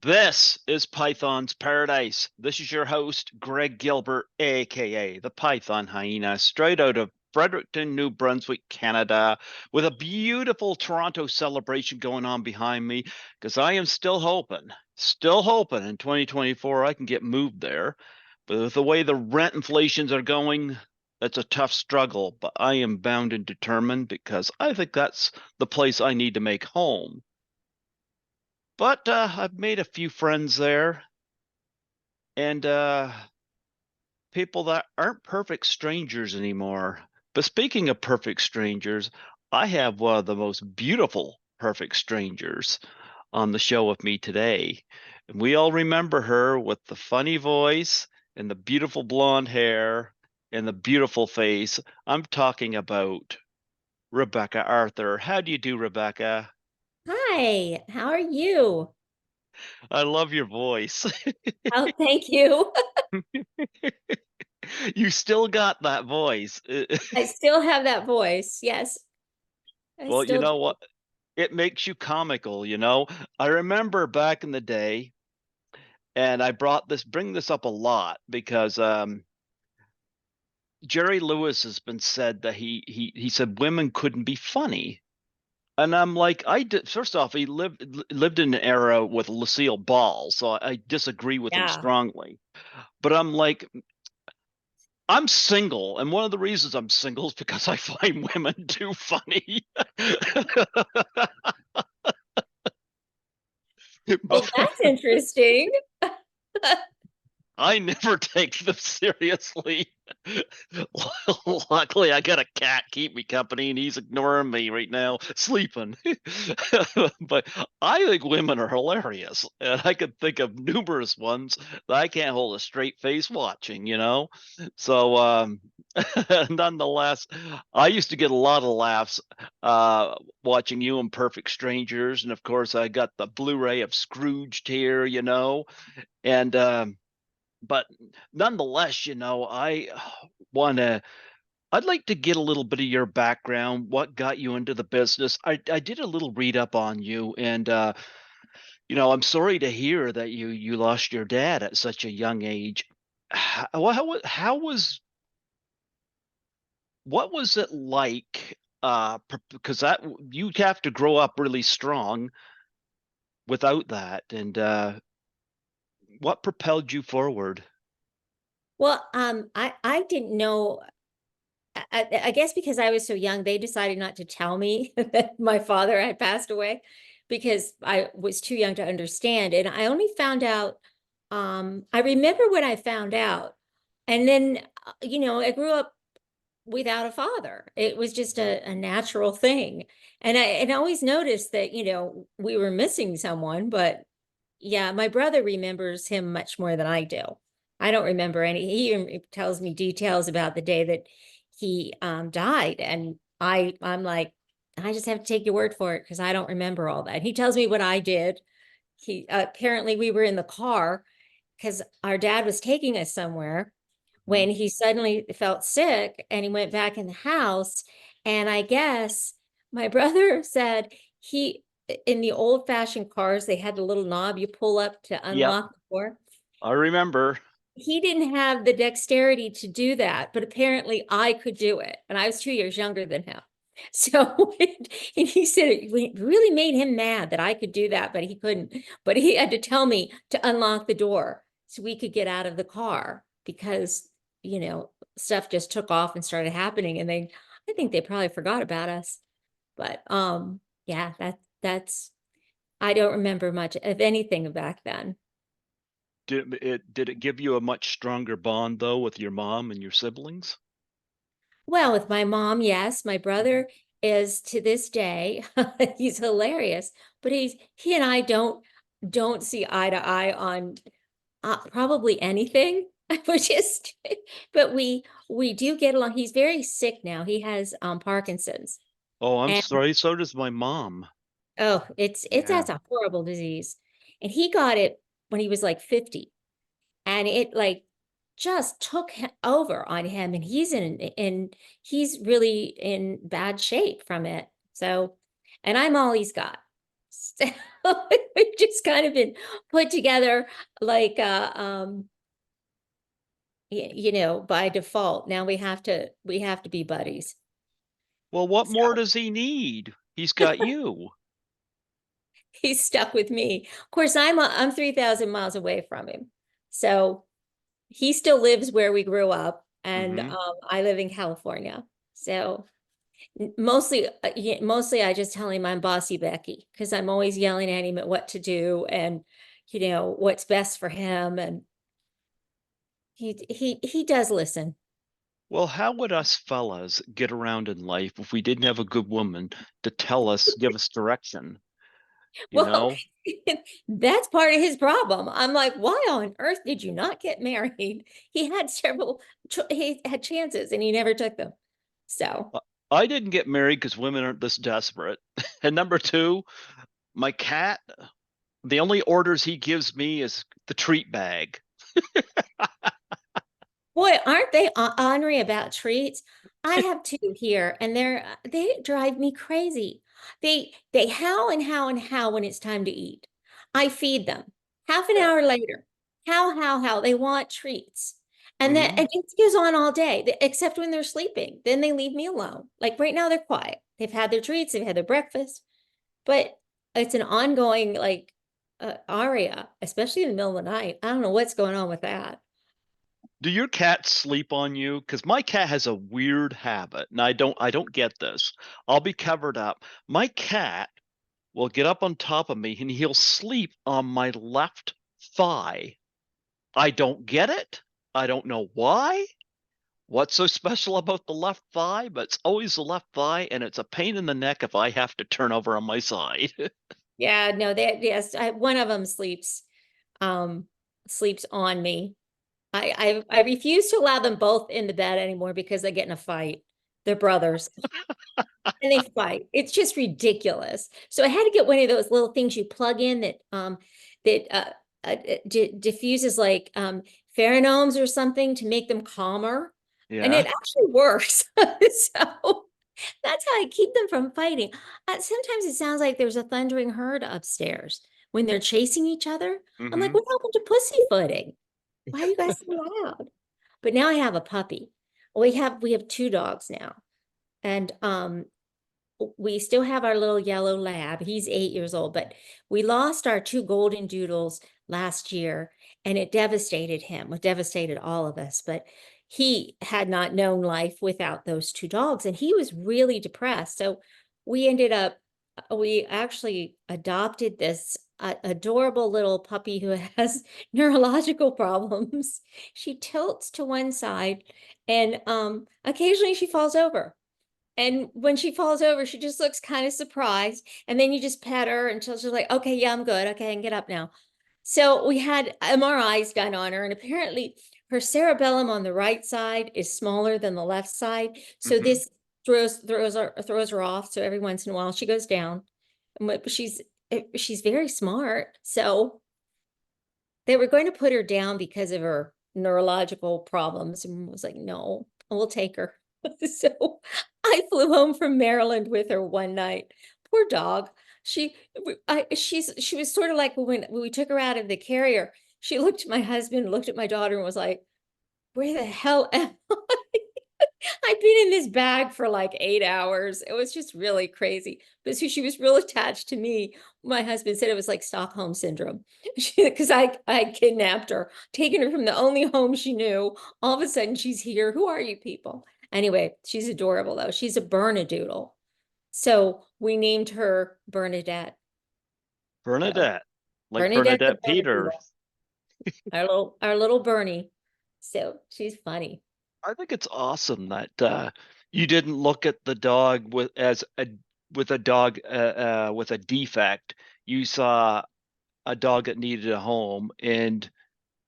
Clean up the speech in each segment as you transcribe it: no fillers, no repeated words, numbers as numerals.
This is Python's Paradise. This is your host, Greg Gilbert, aka the Python Hyena, straight out of Fredericton, New Brunswick, Canada, with a beautiful Toronto celebration going on behind me, because I am still hoping in 2024 I can get moved there. But with the way the rent inflations are going, that's a tough struggle, but I am bound and determined because I think that's the place I need to make home. But I've made a few friends there, and people that aren't perfect strangers anymore. But speaking of perfect strangers, I have one of the most beautiful perfect strangers on the show with me today. And we all remember her with the funny voice and the beautiful blonde hair and the beautiful face. I'm talking about Rebecca Arthur. How do you do, Rebecca? Hi, how are you? I love your voice. Oh, thank you. You still got that voice. I still have that voice. Yes, I Well, you still know do. what? It makes you comical, you know? I remember back in the day, and bring this up a lot because Jerry Lewis has been said that he said women couldn't be funny. And I'm like, first off, he lived in an era with Lucille Ball, so I disagree with him Yeah. strongly. But I'm like, I'm single, and one of the reasons I'm single is because I find women too funny. Well, But that's interesting. I never take them seriously. Luckily, I got a cat keep me company, and he's ignoring me right now, sleeping. But I think women are hilarious, and I could think of numerous ones that I can't hold a straight face watching. So, nonetheless, I used to get a lot of laughs watching you in Perfect Strangers, and of course, I got the Blu-ray of Scrooged here. And but nonetheless, want to I'd like to get a little bit of your background, what got you into the business. I did a little read up on you, and I'm sorry to hear that you lost your dad at such a young age. How was what was it like, because that you'd have to grow up really strong without that, and what propelled you forward? Well, I didn't know. I guess because I was so young, they decided not to tell me that my father had passed away because I was too young to understand. And I only found out, I remember when I found out. And then, I grew up without a father. It was just a natural thing. And I always noticed that, we were missing someone, but yeah, my brother remembers him much more than I do. I don't remember any. He even tells me details about the day that he died, and I'm like, I just have to take your word for it because I don't remember all that. He tells me what I did. He apparently we were in the car because our dad was taking us somewhere Mhm. when he suddenly felt sick and he went back in the house. And I guess my brother said he, in the old fashioned cars, they had a little knob you pull up to Yep, unlock the door. I remember. He didn't have the dexterity to do that, but apparently I could do it. And I was 2 years younger than him. So and he said it really made him mad that I could do that, but he couldn't. But he had to tell me to unlock the door so we could get out of the car because, stuff just took off and started happening. And I think they probably forgot about us. But yeah, I don't remember much of anything back then. Did it give you a much stronger bond though with your mom and your siblings? Well, with my mom, yes. My Mhm. brother is to this day, he's hilarious, but he and I don't see eye to eye on probably anything. We're just, but we do get along. He's very sick now. He has Parkinson's, Oh, I'm and sorry. So does my mom. oh, it's Yeah. that's a horrible disease. And he got it when he was like 50, and it like just took over on him, and he's really in bad shape from it. So, and I'm all he's got. So we've just kind of been put together like by default. Now we have to be buddies. Well, what more So does he need? He's got you. he's stuck with me. Of course, I'm 3,000 miles away from him. So he still lives where we grew up, and Hmm. I live in California. So mostly, yeah, mostly I just tell him I'm bossy Becky because I'm always yelling at him at what to do and what's best for him, and he does listen. Well, how would us fellas get around in life if we didn't have a good woman to tell us, give us direction? You Well, know? that's part of his problem. I'm like, why on earth did you not get married? He had chances and he never took them. So, Uh, I didn't get married because women aren't this desperate. And number two, my cat, the only orders he gives me is the treat bag. boy, aren't they ornery about treats? I have two here, and they drive me crazy. They howl and howl and howl when it's time to eat. I feed them. Half an Yeah. hour later, howl, howl, howl. They want treats. Hmm. And it goes on all day, except when they're sleeping. Then they leave me alone. Like right now, they're quiet. They've had their treats, they've had their breakfast, but it's an ongoing aria, especially in the middle of the night. I don't know what's going on with that. Do your cats sleep on you? Because my cat has a weird habit, and I don't get this. I'll be covered up. My cat will get up on top of me and he'll sleep on my left thigh. I don't get it. I don't know why. What's so special about the left thigh? But it's always the left thigh, and it's a pain in the neck if I have to turn over on my side. Yeah, no, yes, one of them um, sleeps on me. I refuse to allow them both in the bed anymore because they get in a fight. They're brothers and they fight. It's just ridiculous. So I had to get one of those little things you plug in that diffuses like pheromones or something to make them calmer, and Yeah. it actually works. So that's how I keep them from fighting. Sometimes it sounds like there's a thundering herd upstairs when they're chasing each other. I'm like, Hmm. what happened to pussyfooting? Why are you guys so loud? But now I have a puppy. We have two dogs now. And we still have our little yellow lab. He's 8 years old, but we lost our two golden doodles last year, and it devastated him. It devastated all of us. But he had not known life without those two dogs, and he was really depressed. So we actually adopted this adorable little puppy who has neurological problems. She tilts to one side, and occasionally she falls over. And when she falls over, she just looks kind of surprised. And then you just pet her until she's like, okay, yeah, I'm good. Okay, I can get up now. So we had MRIs done on her, and apparently her cerebellum on the right side is smaller than the left side. So Hmm. this throws her off. So every once in a while she goes down. But she's very smart. So they were going to put her down because of her neurological problems, and was like, no, we'll take her. So I flew home from Maryland with her one night. Poor dog. She was sort of like when we took her out of the carrier. She looked at my husband, looked at my daughter, and was like, "Where the hell am I?" I've been in this bag for like 8 hours. It was just really crazy. But so she was real attached to me. My husband said it was like Stockholm syndrome because I kidnapped her, taken her from the only home she knew. All of a sudden, she's here. Who are you people? Anyway, she's adorable though. She's a Bernedoodle. So we named her Bernadette. So Bernadette, like Bernadette the Bernadette Peter. Bernedoodle, our little Bernie. So she's funny. I think it's awesome that you didn't look at the dog with a dog with a defect. You saw a dog that needed a home, and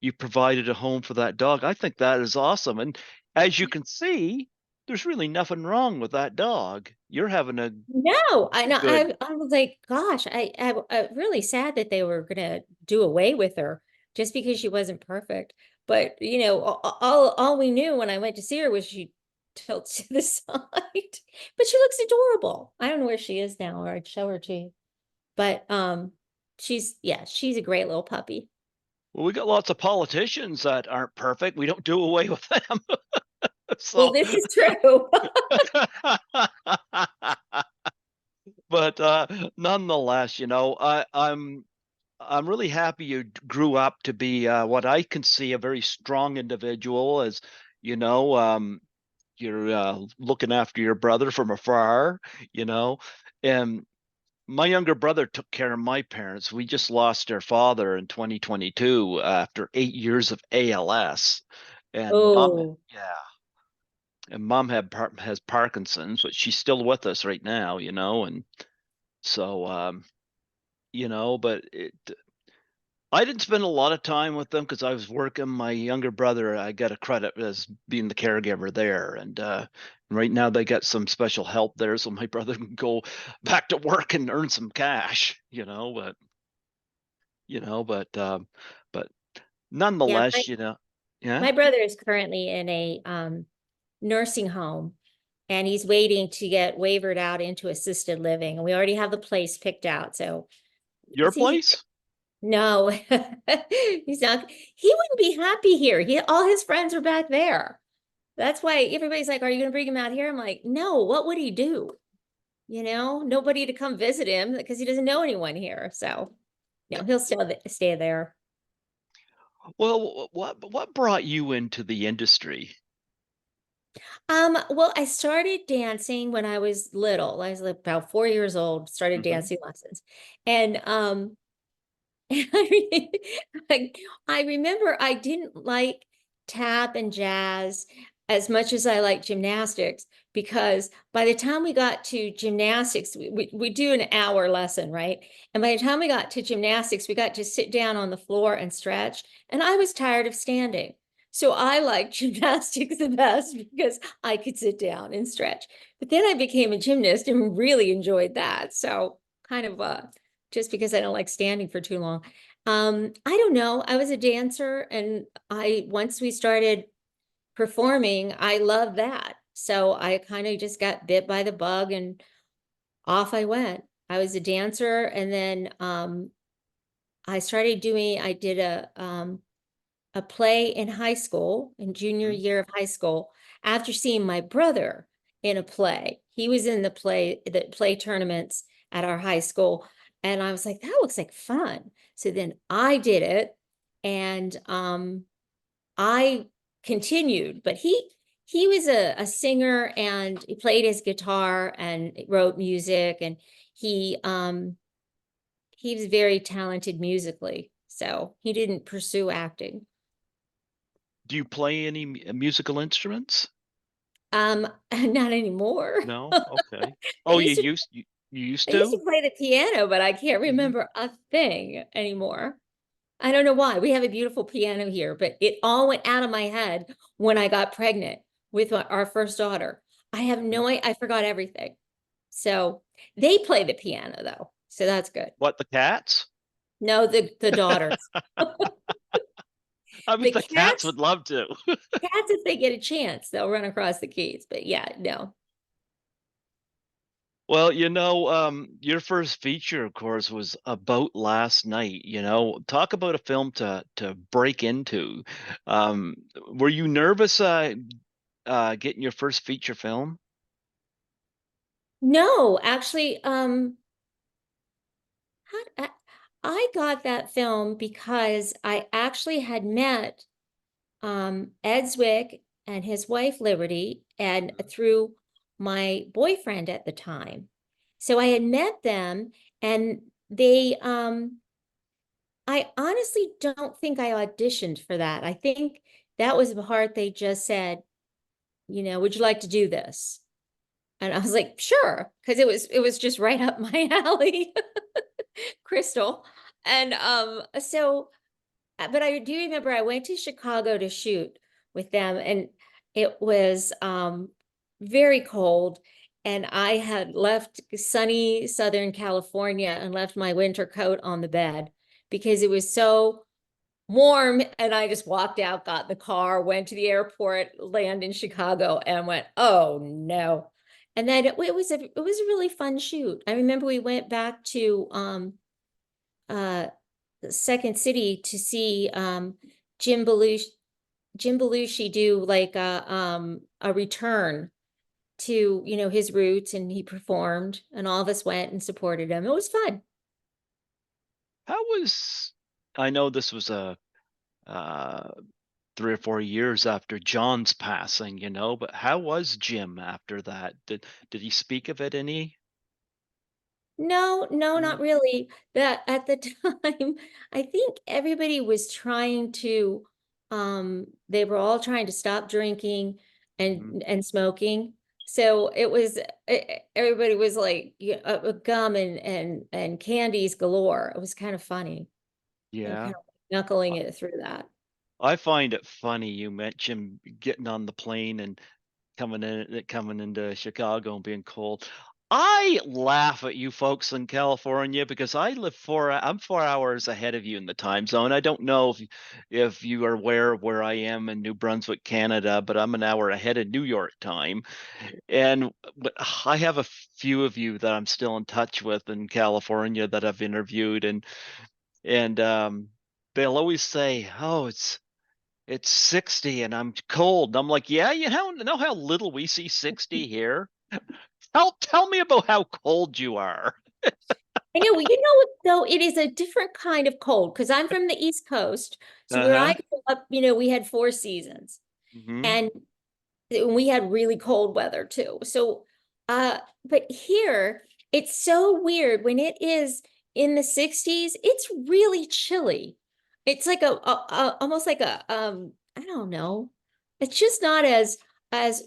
you provided a home for that dog. I think that is awesome. And as you can see, there's really nothing wrong with that dog. You're having a No, I know. good. I was like, gosh, I really sad that they were gonna do away with her just because she wasn't perfect. But all we knew when I went to see her was she tilts to the side. But she looks adorable. I don't know where she is now, or I'd show her to you. But she's a great little puppy. Well, we got lots of politicians that aren't perfect. We don't do away with them. Well, So, this is true. but nonetheless, I'm really happy you grew up to be what I can see a very strong individual. As you know, you're looking after your brother from afar. You know, and my younger brother took care of my parents. We just lost their father in 2022 after 8 years of ALS, and Oh, mom has Parkinson's, but she's still with us right now. And so but I didn't spend a lot of time with them because I was working. My younger brother, I got a credit as being the caregiver there, and right now they got some special help there, so my brother can go back to work and earn some cash. But yeah. nonetheless, yeah. My brother is currently in a nursing home, and he's waiting to get wavered out into assisted living. And we already have the place picked out. So Your he's place? no, he's not. He wouldn't be happy here. All his friends are back there. That's why everybody's like, "Are you going to bring him out here?" I'm like, "No. What would he do? Nobody to come visit him because he doesn't know anyone here." So no, he'll still stay there. Well, what brought you into the industry? Well, I started dancing when I was little. I was like about 4 years old, started Hmm. dancing lessons. And I like I remember I didn't like tap and jazz as much as I like gymnastics, because by the time we got to gymnastics, we do an hour lesson, right? And by the time we got to gymnastics, we got to sit down on the floor and stretch, and I was tired of standing. So I liked gymnastics the best because I could sit down and stretch. But then I became a gymnast and really enjoyed that. So kind of just because I don't like standing for too long. I don't know. I was a dancer, and I once we started performing, I loved that. So I kind of just got bit by the bug and off I went. I was a dancer, and then I did a play in high school, in junior year of high school, after seeing my brother in a play. He was in the play tournaments at our high school. And I was like, that looks like fun. So then I did it, and I continued, but he was a singer, and he played his guitar and wrote music, and he um he was very talented musically. So he didn't pursue acting. Do you play any musical instruments? Not anymore. No? Okay. I Oh, used to you used I used to to? play the piano, but I can't Hmm. remember a thing anymore. I don't know why. We have a beautiful piano here, but it all went out of my head when I got pregnant with our first daughter. I have no I forgot everything. So they play the piano though. So that's good. What, the cats? No, the daughters. I mean, The the cats cats, would love to. cats, if they get a chance, they'll run across the keys. But yeah, no. Well, your first feature, of course, was About Last Night. Talk about a film to break into. Were you nervous getting your first feature film? No, actually, I, I got that film because I actually had met Ed Zwick and his wife Liberty, and through my boyfriend at the time. So I had met them, and I honestly don't think I auditioned for that. I think that was the part they just said, would you like to do this? And I was like, sure, because it was just right up my alley, Crystal. And but I do remember I went to Chicago to shoot with them, and it was very cold, and I had left sunny Southern California and left my winter coat on the bed because it was so warm, and I just walked out, got in the car, went to the airport, landed in Chicago, and went, oh no. And then it was a really fun shoot. I remember we went back to uh Second City to see Jim Belushi Jim Belushi do like a return to, you know, his roots, and he performed and all of us went and supported him. It was fun. How was I know this was a uh 3 or 4 years after John's passing, but how was Jim after that? Did he speak of it any? No, no, not No? really. That at the time, I think everybody was trying to, they were all trying to stop drinking Mhm. and smoking. So it was everybody was like, yeah, gum and candies galore. It was kind of funny. They were Yeah. kind of knuckling it through that. I find it funny you mentioned getting on the plane and coming into Chicago and being cold. I laugh at you folks in California because I'm 4 hours ahead of you in the time zone. I don't know if you are aware of where I am in New Brunswick, Canada, but I'm an hour ahead of New York time. And but I have a few of you that I'm still in touch with in California that I've interviewed, and they'll always say, "Oh, it's 60 and I'm cold." And I'm like, "Yeah, know how little we see 60 here? Tell me about how cold you are." I know, well, you know what, though, it is a different kind of cold because I'm from the East Coast. So where I Uh-huh. grew up, you know, we had four seasons. Hmm. And we had really cold weather too. So, but here it's so weird when it is in the 60s, it's really chilly. It's like almost like I don't know. It's just not as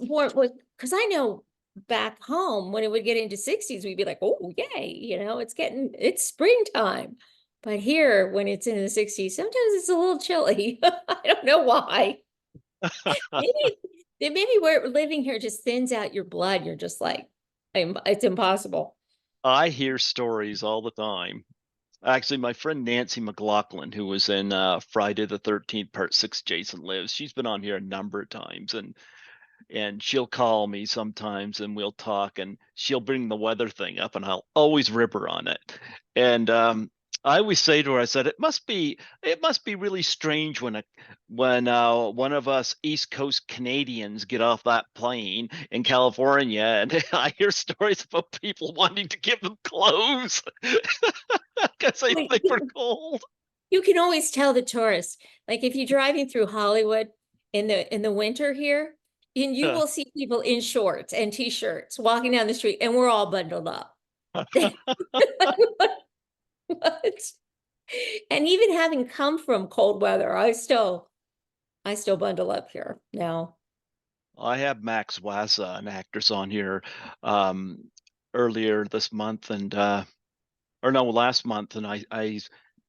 warm because I know back home when it would get into 60s, we'd be like, oh yay, you know, it's springtime. But here when it's in the 60s, sometimes it's a little chilly. I don't know why. Maybe maybe where living here just thins out your blood. You're just like, it's impossible. I hear stories all the time. Actually, my friend Nancy McLaughlin, who was in Friday the 13th Part 6 Jason Lives, she's been on here a number of times, and she'll call me sometimes and we'll talk, and she'll bring the weather thing up and I'll always rib her on it. And I always say to her, I said, it must be really strange when one of us East Coast Canadians get off that plane in California and I hear stories about people wanting to give them clothes because they Wait, think we're cold. you can always tell the tourists. Like if you're driving through Hollywood in the winter here, and you will see people in shorts and t-shirts walking down the street, and we're all bundled up. What? And even having come from cold weather, I still bundle up here now. I have Max Wazza, an actress, on here um, earlier this month, and or no, last month, and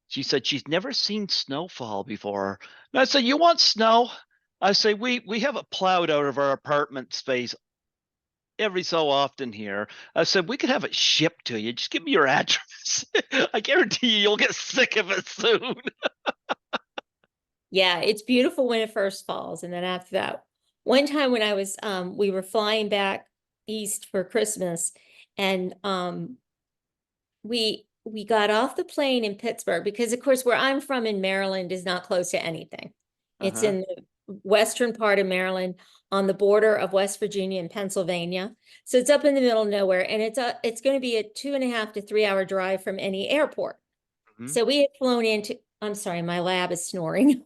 she said she's never seen snowfall before. And I said, "You want snow?" I say, "We have it plowed out of our apartment space every so often here." I said, "We could have it shipped to you. Just give me your address. I guarantee you'll get sick of it soon." Yeah, it's beautiful when it first falls. And then after that, one time when I was we were flying back east for Christmas, and we got off the plane in Pittsburgh because of course where I'm from in Maryland is not close to anything. It's Uh-huh. in the western part of Maryland on the border of West Virginia and Pennsylvania. So it's up in the middle of nowhere, and it's going to be a 2.5 to 3 hour drive from any airport. Mhm. So we had flown into, I'm sorry, my lab is snoring.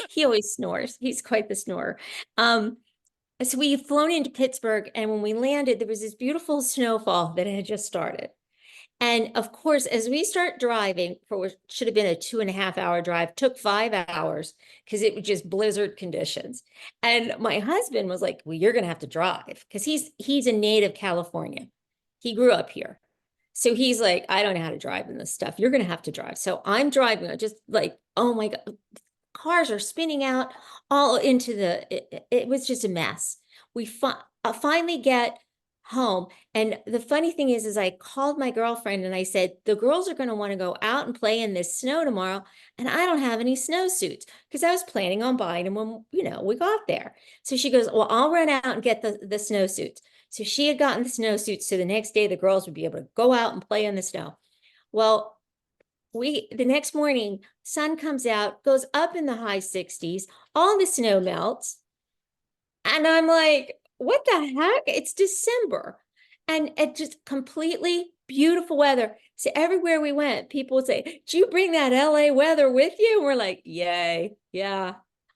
He always snores. He's quite the snorer. Um, so we had flown into Pittsburgh, and when we landed, there was this beautiful snowfall that had just started. And of course, as we start driving for what should have been a 2.5 hour drive, took 5 hours because it was just blizzard conditions. And my husband was like, "Well, you're gonna have to drive," because he's a native California. He grew up here. So he's like, "I don't know how to drive in this stuff. You're gonna have to drive." So I'm driving, I'm just like, oh my God, cars are spinning out all into it was just a mess. We finally get home. And the funny thing is I called my girlfriend and I said, the girls are going to want to go out and play in this snow tomorrow. And I don't have any snowsuits because I was planning on buying them when, we got there. So she goes, well, I'll run out and get the snowsuits. So she had gotten the snowsuits. So the next day the girls would be able to go out and play in the snow. Well, the next morning, sun comes out, goes up in the high 60s, all the snow melts. And I'm like, what the heck? It's December. And it just completely beautiful weather. So everywhere we went, people would say, do you bring that LA weather with you? And we're like, yay. Yeah.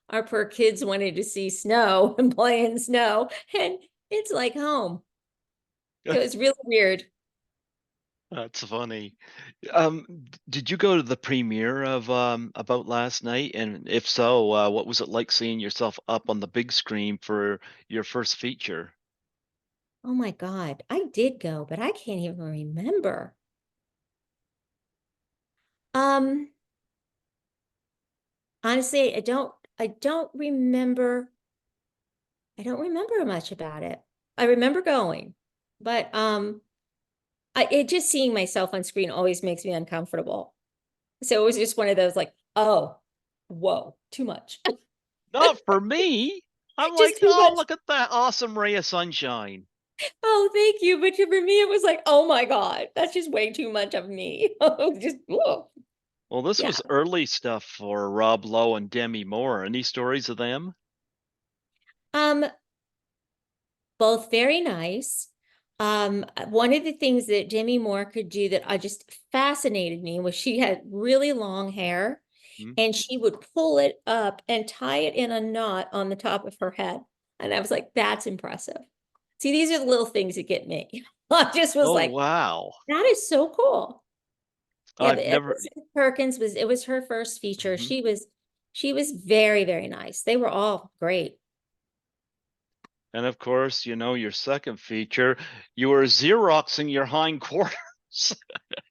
Our poor kids wanted to see snow and play in snow. And it's like home. It was really weird. That's funny. Did you go to the premiere of About Last Night? And if so, what was it like seeing yourself up on the big screen for your first feature? Oh my God. I did go, but I can't even remember. Um, honestly, I don't remember. I don't remember much about it. I remember going, but it just seeing myself on screen always makes me uncomfortable. So it was just one of those like, oh, whoa, too much. Not for me. I'm Just like, too oh, much. look at that awesome ray of sunshine. Oh, thank you. But for me, it was like, oh my God, that's just way too much of me. Just, whoa. Well, this Yeah. was early stuff for Rob Lowe and Demi Moore. Any stories of them? Um, both very nice. One of the things that Demi Moore could do that I just fascinated me was she had really long hair Hmm? and she would pull it up and tie it in a knot on the top of her head. And I was like, that's impressive. See, these are the little things that get me. I just was Oh, like, wow. that is so cool. Yeah, but I've never. Elizabeth Perkins it was her first feature. Mhm. She was very, very nice. They were all great. And of course, your second feature, you were Xeroxing your hindquarters.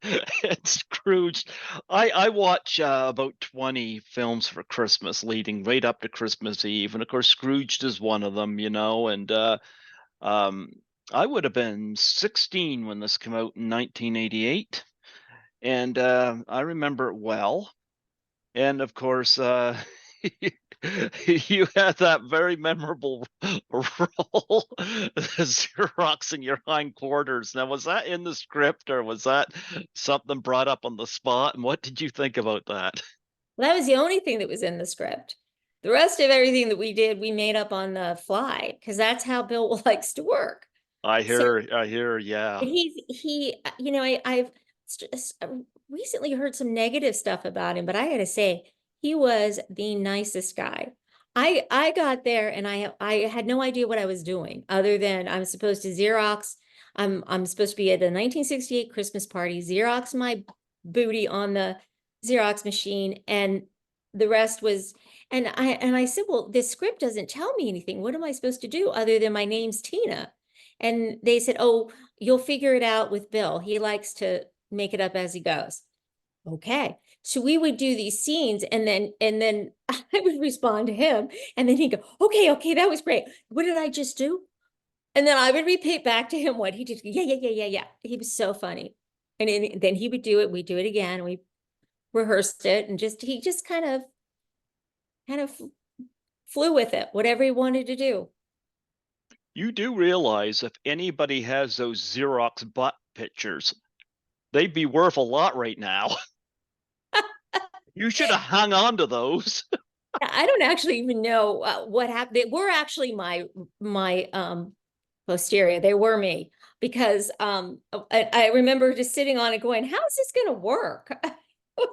It's Scrooged. I watch about 20 films for Christmas leading right up to Christmas Eve. And of course, Scrooged is one of them. And um, I would have been 16 when this came out in 1988. And I remember it well. And of course, you had that very memorable role, Xeroxing your hindquarters. Now, was that in the script or was that something brought up on the spot? And what did you think about that? Well, that was the only thing that was in the script. The rest of everything that we did, we made up on the fly because that's how Bill likes to work. So Yeah. I've recently heard some negative stuff about him, but I gotta say, he was the nicest guy. I got there and I had no idea what I was doing other than I'm supposed to Xerox. I'm supposed to be at a 1968 Christmas party, Xerox my booty on the Xerox machine, and the rest was. And I said, well, this script doesn't tell me anything. What am I supposed to do other than my name's Tina? And they said, oh, you'll figure it out with Bill. He likes to make it up as he goes. Okay. So we would do these scenes and then I would respond to him and then he'd go, okay, okay, that was great. What did I just do? And then I would repeat back to him what he did. Yeah, yeah, yeah, yeah, yeah. He was so funny. And then he would do it. We'd do it again. We rehearsed it and he just kind of flew with it, whatever he wanted to do. You do realize if anybody has those Xerox butt pictures, they'd be worth a lot right now. You should have hung on to those. I don't actually even know what happened. They were actually my posterior. They were me because I remember just sitting on it going, how is this going to work?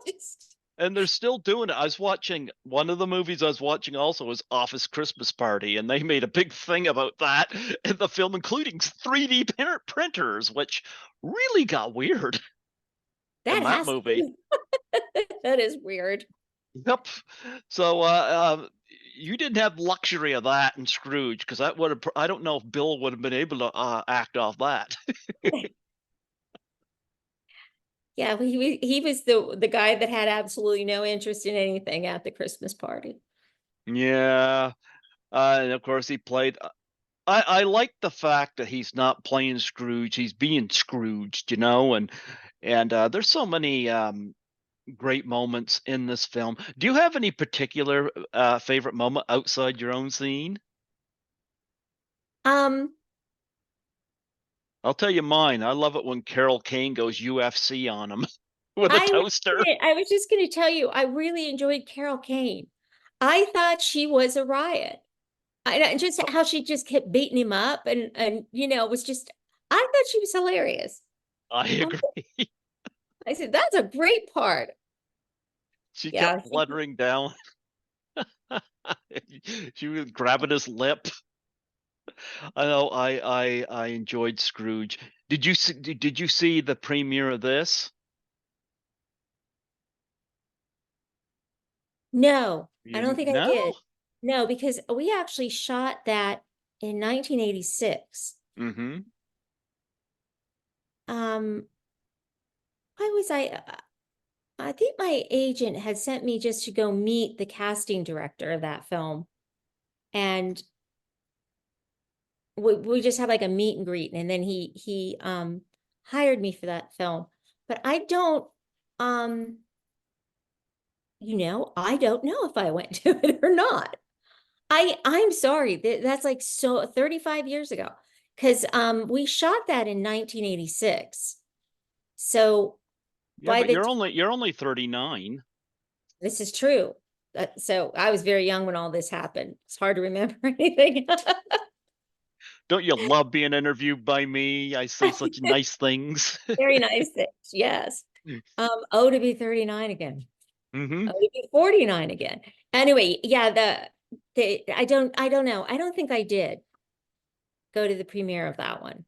Just, And they're still doing it. I was watching one of the movies I was watching also was Office Christmas Party, and they made a big thing about that in the film, including 3D printers, which really got weird in that that has movie. that is weird. Yep. So you didn't have luxury of that in Scrooge because that would have. I don't know if Bill would have been able to act off that. Yeah, he was the guy that had absolutely no interest in anything at the Christmas party. Yeah. And of course, he played. I like the fact that he's not playing Scrooge, he's being Scrooged, and there's so many great moments in this film. Do you have any particular favorite moment outside your own scene? Um, I'll tell you mine. I love it when Carol Kane goes UFC on him with a toaster. I was just going to tell you, I really enjoyed Carol Kane. I thought she was a riot. Just how she just kept beating him up and was just I thought she was hilarious. I Um, agree. I said that's a great part. She Yeah, kept fluttering down. She was grabbing his lip. I know. I enjoyed Scrooge. Did you see the premiere of this? no, I don't You think I no? did. No, because we actually shot that in 1986. Mm-hmm. Um, why was I think my agent had sent me just to go meet the casting director of that film. And we just had like a meet and greet, and then he hired me for that film. But I don't um I don't know if I went to it or not. I'm sorry. That's like so 35 years ago. Because we shot that in 1986. So Yeah, by but the you're only 39. this is true. So I was very young when all this happened. It's hard to remember anything. Don't you love being interviewed by me? I say such nice things. Very nice things. Yes. Oh, to be 39 again. Mm-hmm. Oh, to be 49 again. Anyway, yeah, I don't know. I don't think I did go to the premiere of that one.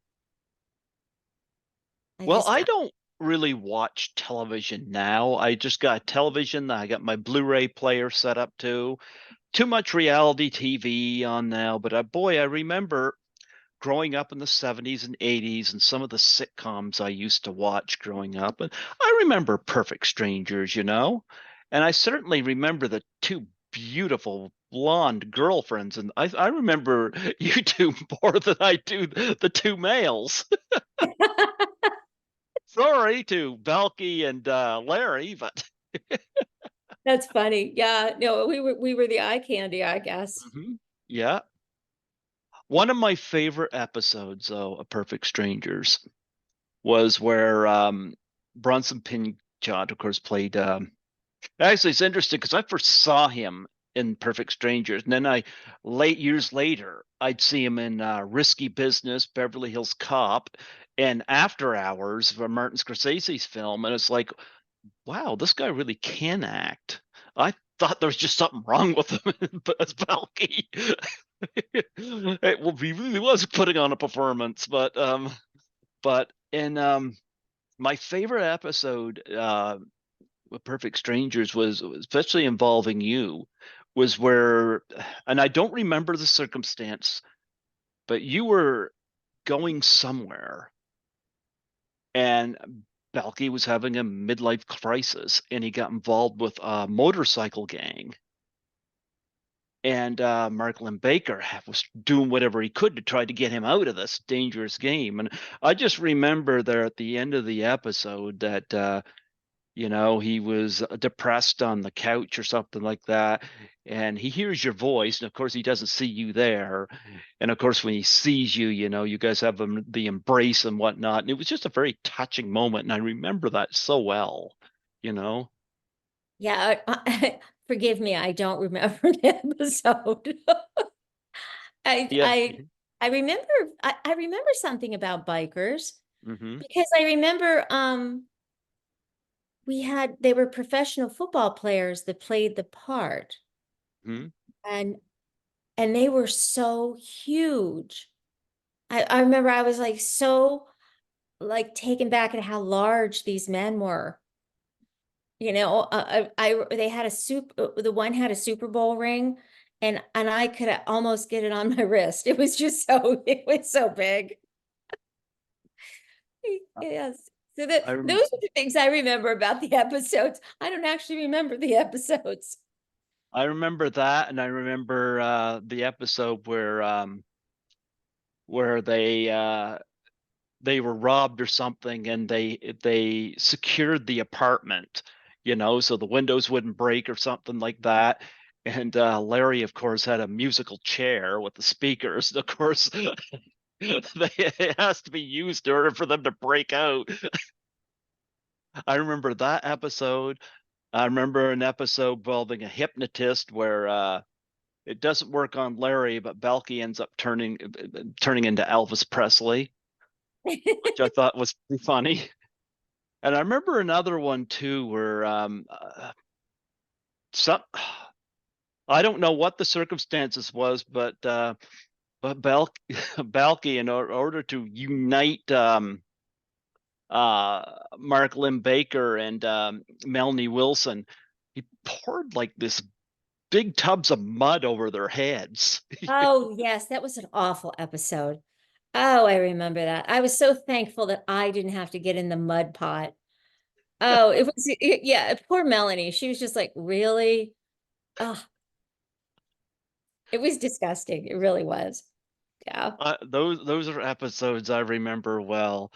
I Well, just I don't really watch television now. I just got a television. I got my Blu-ray player set up too. Too much reality TV on now, but boy, I remember growing up in the 70s and 80s and some of the sitcoms I used to watch growing up. And I remember Perfect Strangers. And I certainly remember the two beautiful blonde girlfriends. And I remember you two more than I do the two males. Sorry to Belky and Larry, but that's funny. Yeah, no, we were the eye candy, I guess. Mhm. Yeah. One of my favorite episodes, though, of Perfect Strangers was where Bronson Pinchot, of course, played. Actually, it's interesting because I first saw him in Perfect Strangers, and then late years later, I'd see him in Risky Business, Beverly Hills Cop, and After Hours for Martin Scorsese's film, and it's like, wow, this guy really can act. I thought there was just something wrong with him as Balky. Well, he really was putting on a performance, but in my favorite episode with Perfect Strangers was especially involving you was where, and I don't remember the circumstance, but you were going somewhere and Balky was having a midlife crisis and he got involved with a motorcycle gang. And Mark Baker was doing whatever he could to try to get him out of this dangerous game. And I just remember there at the end of the episode that he was depressed on the couch or something like that. And he hears your voice. And of course, he doesn't see you there. And of course, when he sees you, you guys have the embrace and whatnot. And it was just a very touching moment. And I remember that so well, you know? Yeah, forgive me, I don't remember the episode. I Yeah. I I remember I remember something about bikers Hmm. because I remember they were professional football players that played the part, Hmm. and they were so huge. I remember I was like so like taken back at how large these men were. They had the one had a Super Bowl ring, and I could almost get it on my wrist. It was so big. Yes. So I those rem- are the things I remember about the episodes. I don't actually remember the episodes. I remember that, and I remember the episode where where they were robbed or something, and they secured the apartment, so the windows wouldn't break or something like that. And Larry, of course, had a musical chair with the speakers. Of course, it has to be used in order for them to break out. I remember that episode. I remember an episode involving a hypnotist where it doesn't work on Larry, but Balky ends up turning into Elvis Presley, which I thought was pretty funny. And I remember another one too, where some I don't know what the circumstances was, but Balky, in order to unite Mark Lim Baker and Melanie Wilson, he poured like this big tubs of mud over their heads. Oh, yes, that was an awful episode. Oh, I remember that. I was so thankful that I didn't have to get in the mud pot. Oh, yeah, poor Melanie. She was just like, really? Oh, it was disgusting. It really was. Yeah. Those are episodes I remember well.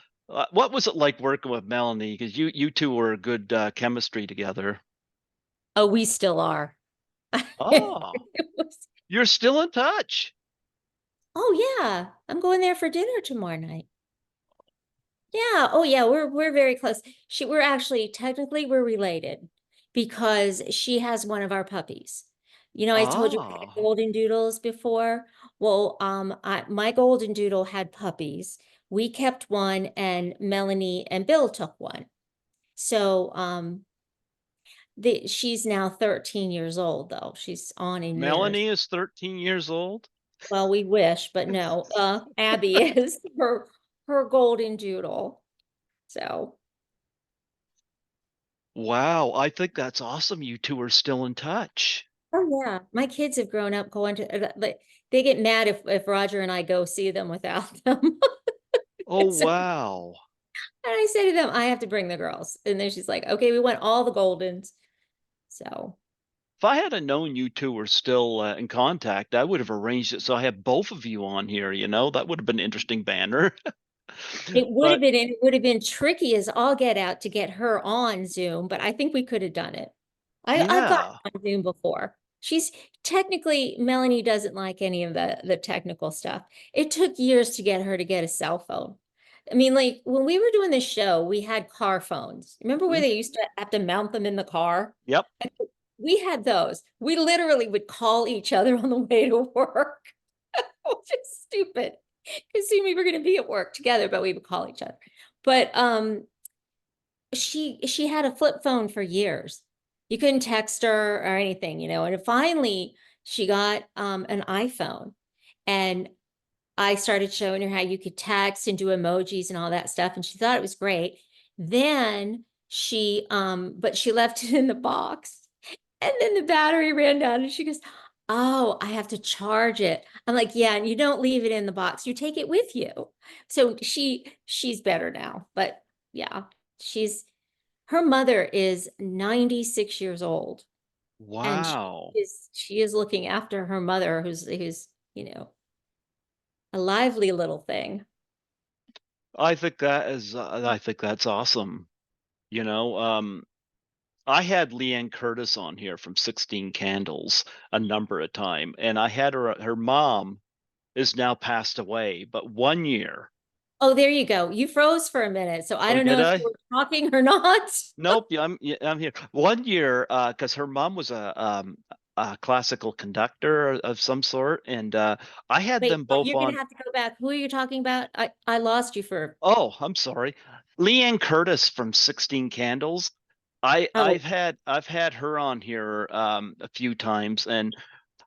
What was it like working with Melanie? Because you two were a good chemistry together. Oh, we still are. Oh, It was, you're still in touch. oh yeah, I'm going there for dinner tomorrow night. Yeah. Oh yeah, we're very close. We're actually technically we're related because she has one of our puppies. I told you I had Oh, golden doodles before. Well, my golden doodle had puppies. We kept one, and Melanie and Bill took one. So, she's now 13 years old, though. She's on in years. Melanie is 13 years old. Well, we wish, but no. Abby is her golden doodle. So. Wow, I think that's awesome. You two are still in touch. Oh yeah, my kids have grown up going to like they get mad if Roger and I go see them without them. Oh, So, and wow. I say to them, I have to bring the girls. And then she's like, okay, we want all the Goldens. So If I had known you two were still in contact, I would have arranged it so I have both of you on here, That would have been an interesting banner. But it would have been tricky as all get out to get her on Zoom, but I think we could have done it. I've got yeah. on Zoom before. She's technically Melanie doesn't like any of the technical stuff. It took years to get her to get a cell phone. I mean, like when we were doing this show, we had car phones. Remember where Mhm. they used to have to mount them in the car? Yep. We had those. We literally would call each other on the way to work, which is stupid. Because soon we were going to be at work together, but we would call each other. But she had a flip phone for years. You couldn't text her or anything, and finally she got an iPhone, and I started showing her how you could text and do emojis and all that stuff, and she thought it was great. Then but she left it in the box, and then the battery ran down, and she goes, oh, I have to charge it. I'm like, yeah, and you don't leave it in the box, you take it with you. So she's better now, but yeah, she's her mother is 96 years old, and Wow. she is looking after her mother, who's a lively little thing. I think that's awesome. You know, um, I had Leanne Curtis on here from 16 Candles a number of time, and I had her mom is now passed away, but 1 year. Oh, there you go. You froze for a minute, so I Oh, don't did know if you I? were talking or not. Nope. Yeah, I'm here. 1 year, because her mom was a classical conductor of some sort, and I had Wait, them both you're gonna on. have to go back. Who are you talking about? I lost you for. Oh, I'm sorry. Leanne Curtis from 16 Candles. Oh, I've had her on here a few times, and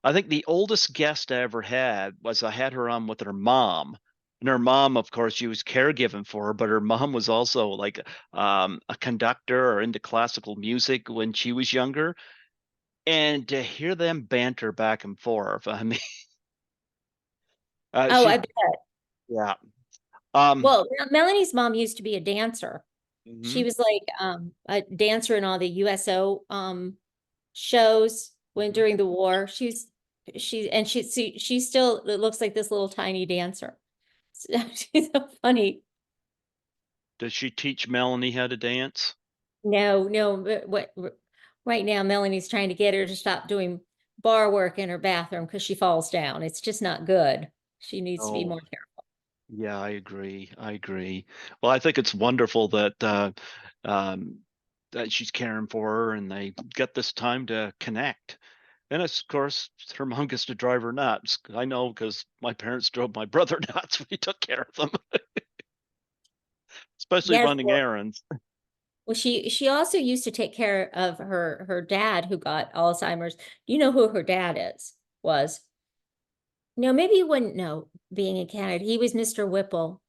I think the oldest guest I ever had was I had her on with her mom. And her mom, of course, she was caregiving for her, but her mom was also like a conductor or into classical music when she was younger. And to hear them banter back and forth, I mean, oh, she, I bet. yeah. Um, Well, Melanie's mom used to be a dancer. She mhm, was like a dancer in all the USO shows when mhm. during the war. She still it looks like this little tiny dancer. She's so funny. Does she teach Melanie how to dance? No, no, but right now Melanie's trying to get her to stop doing bar work in her bathroom because she falls down. It's just not good. She needs to be Oh, more careful. yeah, I agree. I agree. Well, I think it's wonderful um, that she's caring for her and they get this time to connect. And of course, her mom gets to drive her nuts. I know because my parents drove my brother nuts when he took care of them, especially Yes, running errands. well, she also used to take care of her dad who got Alzheimer's. You know who her dad was? No, maybe you wouldn't know being in Canada. He was Mr. Whipple.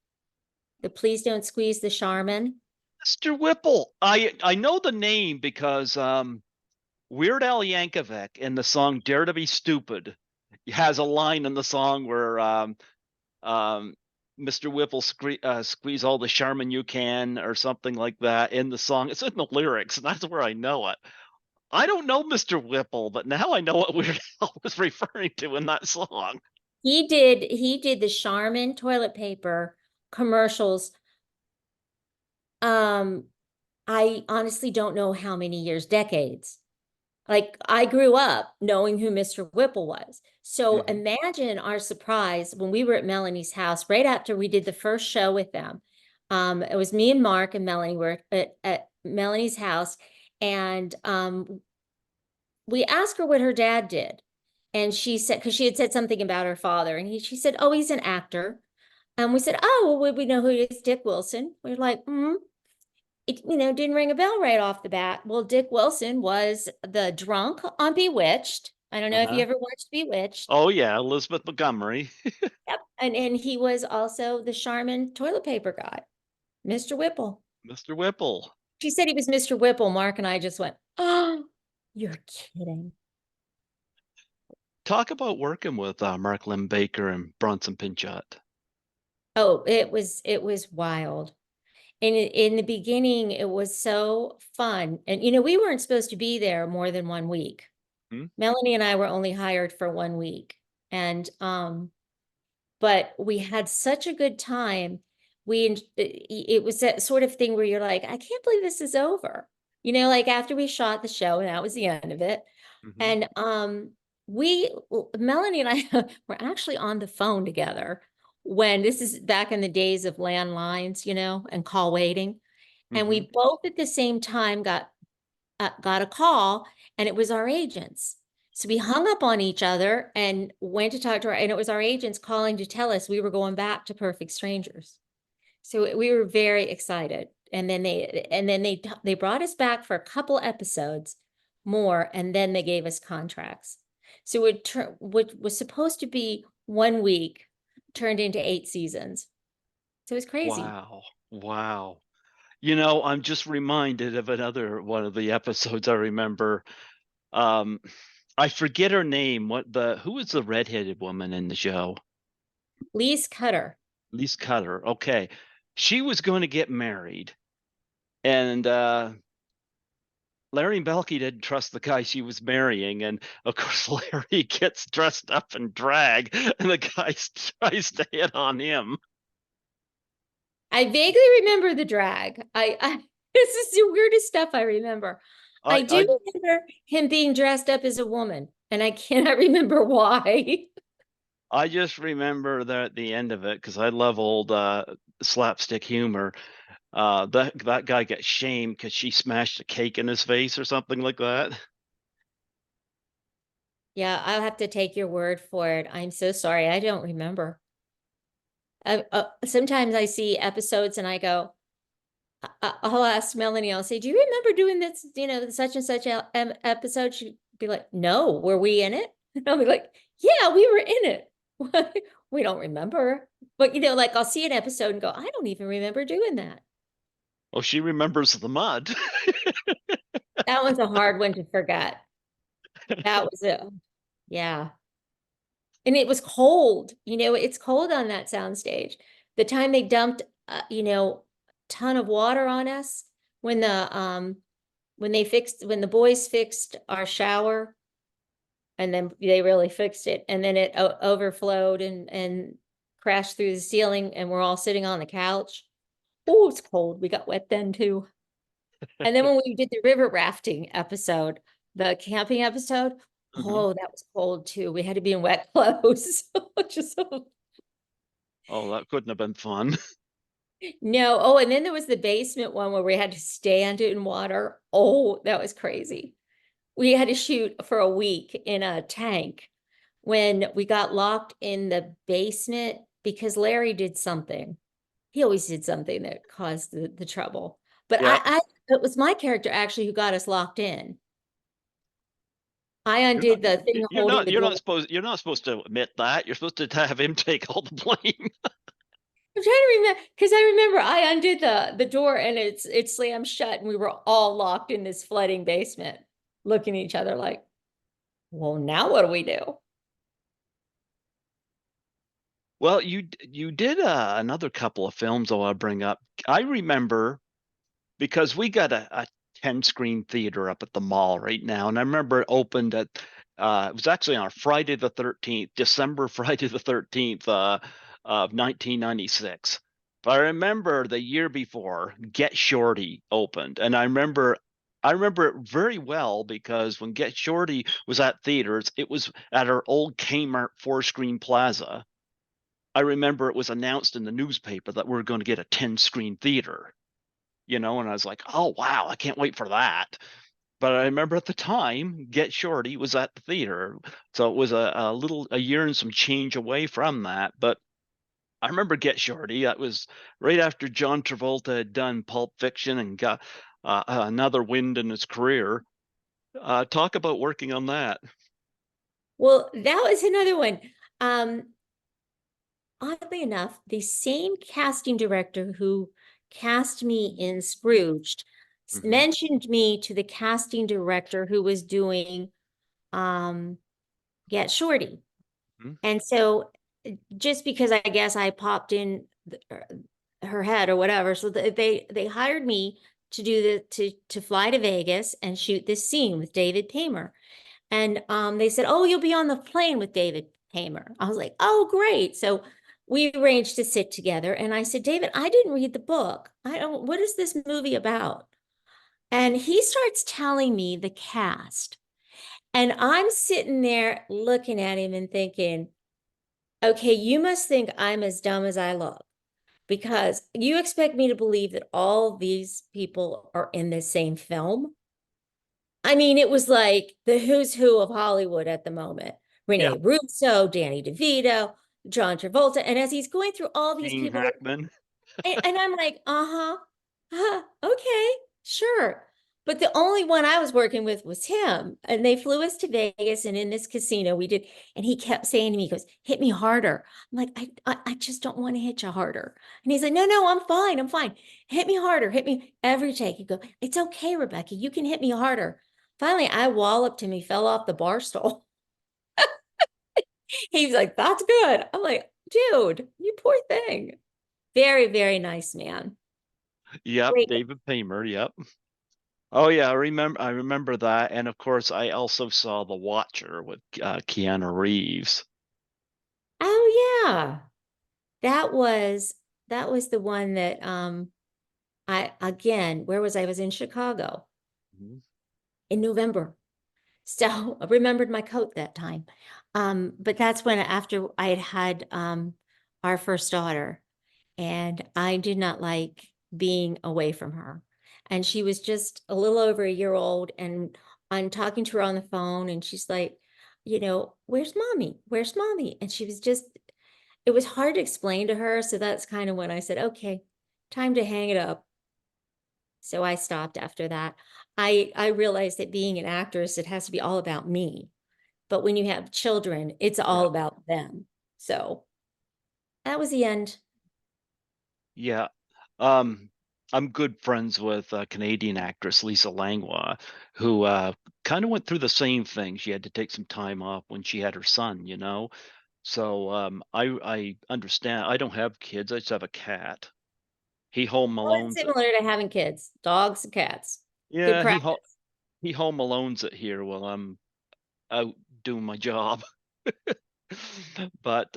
The Please Don't Squeeze the Charmin. Mr. Whipple. I know the name because Weird Al Yankovic in the song "Dare to Be Stupid" has a line in the song where um, Mr. Whipple squeeze all the Charmin you can or something like that in the song. It's in the lyrics, and that's where I know it. I don't know Mr. Whipple, but now I know what Weird Al was referring to in that song. He did the Charmin toilet paper commercials. Um, I honestly don't know how many years, decades. Like I grew up knowing who Mr. Whipple was. So Mhm, imagine our surprise when we were at Melanie's house right after we did the first show with them. It was me and Mark and Melanie were at Melanie's house, and we asked her what her dad did. And she said, because she had said something about her father, and she said, "Oh, he's an actor." And we said, "Oh, well, we know who it is, Dick Wilson." We're like, It, didn't ring a bell right off the bat. Well, Dick Wilson was the drunk on Bewitched. I don't know if you uh-huh. ever watched Bewitched. Oh yeah, Elizabeth Montgomery, Yep. And he was also the Charmin toilet paper guy, Mr. Whipple. Mr. Whipple. She said he was Mr. Whipple. Mark and I just went, "Oh, you're kidding." Talk about working with Mark Lynn Baker and Bronson Pinchot. Oh, it was wild. And in the beginning, it was so fun. And we weren't supposed to be there more than 1 week. Hmm? Melanie and I were only hired for 1 week. And but we had such a good time. It was that sort of thing where you're like, I can't believe this is over. Like after we shot the show, and that was the end of it. Hmm. And we Melanie and I were actually on the phone together when this is back in the days of landlines, and call waiting. And Hmm. we both at the same time got a call, and it was our agents. So we hung up on each other and went to talk to and it was our agents calling to tell us we were going back to Perfect Strangers. So we were very excited. And then they brought us back for a couple episodes more, and then they gave us contracts. So what was supposed to be 1 week turned into 8 seasons. So it was crazy. Wow. Wow. I'm just reminded of another one of the episodes I remember. Um, I forget her name. Who was the redheaded woman in the show? Lise Cutter. Lise Cutter. Okay. She was going to get married, and Larry Belke didn't trust the guy she was marrying, and of course Larry gets dressed up in drag, and the guy tries to hit on him. I vaguely remember the drag. I this is the weirdest stuff I remember. I I do I remember him being dressed up as a woman, and I cannot remember why. I just remember that at the end of it because I love old slapstick humor. That guy got shamed because she smashed a cake in his face or something like that. Yeah, I'll have to take your word for it. I'm so sorry. I don't remember. Sometimes I see episodes and I go, I'll ask Melanie, I'll say, "Do you remember doing this, such and such episode?" She'd be like, "No, were we in it?" And I'll be like, "Yeah, we were in it." We don't remember. But like I'll see an episode and go, "I don't even remember doing that." Oh, she remembers the mud. That one's a hard one to forget. That was it. Yeah. And it was cold. It's cold on that soundstage. The time they dumped ton of water on us when the boys fixed our shower, and then they really fixed it, and then it overflowed and crashed through the ceiling and we're all sitting on the couch. Oh, it's cold. We got wet then too. And then when we did the river rafting episode, the camping episode, Mhm. oh, that was cold too. We had to be in wet clothes. Just so Oh, that couldn't have been fun. no. Oh, and then there was the basement one where we had to stand in water. Oh, that was crazy. We had to shoot for a week in a tank when we got locked in the basement because Larry did something. He always did something that caused the trouble. But Yep. it was my character actually who got us locked in. I You're not undid the thing holding the door. you're not supposed to admit that. You're supposed to have him take all the blame. I'm trying to remember because I remember I undid the door and it slammed shut and we were all locked in this flooding basement, looking at each other like, well, now what do we do? Well, you did another couple of films I want to bring up. I remember because we got a 10 screen theater up at the mall right now, and I remember it opened at it was actually on Friday the 13th, December Friday the 13th of 1996. But I remember the year before Get Shorty opened, and I remember it very well because when Get Shorty was at theaters, it was at our old Kmart four screen plaza. I remember it was announced in the newspaper that we are going to get a 10 screen theater, and I was like, oh, wow, I can't wait for that. But I remember at the time, Get Shorty was at the theater. So it was a year and some change away from that. But I remember Get Shorty. That was right after John Travolta had done Pulp Fiction and got another wind in his career. Talk about working on that. Well, that was another one. Um, Oddly enough, the same casting director who cast me in Scrooged Hmm. mentioned me to the casting director who was doing Get Shorty. Hmm. And so just because I guess I popped in her head or whatever, so they hired me to do to fly to Vegas and shoot this scene with David Paymer. And they said, "Oh, you'll be on the plane with David Paymer." I was like, "Oh, great!" So we arranged to sit together, and I said, "David, I didn't read the book. I don't. What is this movie about?" And he starts telling me the cast, and I'm sitting there looking at him and thinking, "Okay, you must think I'm as dumb as I look." Because you expect me to believe that all these people are in the same film. I mean, it was like the who's who of Hollywood at the moment. Yeah. Rene Russo, Danny DeVito, John Travolta. And as he's going through all these Gene people, Hackman. and I'm like, okay, sure. But the only one I was working with was him. And they flew us to Vegas and in this casino we did, and he kept saying to me, he goes, hit me harder. I'm like, I just don't want to hit you harder. And he's like, no, no, I'm fine. I'm fine. Hit me harder. Hit me every take. He go, it's okay, Rebecca. You can hit me harder. Finally, I walloped him. He fell off the bar stool. He's like, that's good. I'm like, dude, you poor thing. Very, very nice man. Yep, Great. David Paymer. Yep. Oh yeah, I remember that, and of course, I also saw The Watcher with Keanu Reeves. Oh yeah. That was that was the one that I again, where was I? I was in Chicago Mhm. in November. So I remembered my coat that time. But that's when after I had had our first daughter, and I did not like being away from her. And she was just a little over a year old, and I'm talking to her on the phone, and she's like, where's mommy? Where's mommy? And she was just, it was hard to explain to her. So that's kind of when I said, okay, time to hang it up. So I stopped after that. I realized that being an actress, it has to be all about me. But when you have children, it's all Yeah, about them. So that was the end. yeah. Um, I'm good friends with Canadian actress Lisa Langlois, who kind of went through the same thing. She had to take some time off when she had her son. So I understand. I don't have kids. I just have a cat. He home Well, it's alones it. similar to having kids, dogs and cats. Good Yeah, practice. he home alones it here while I'm out doing my job. But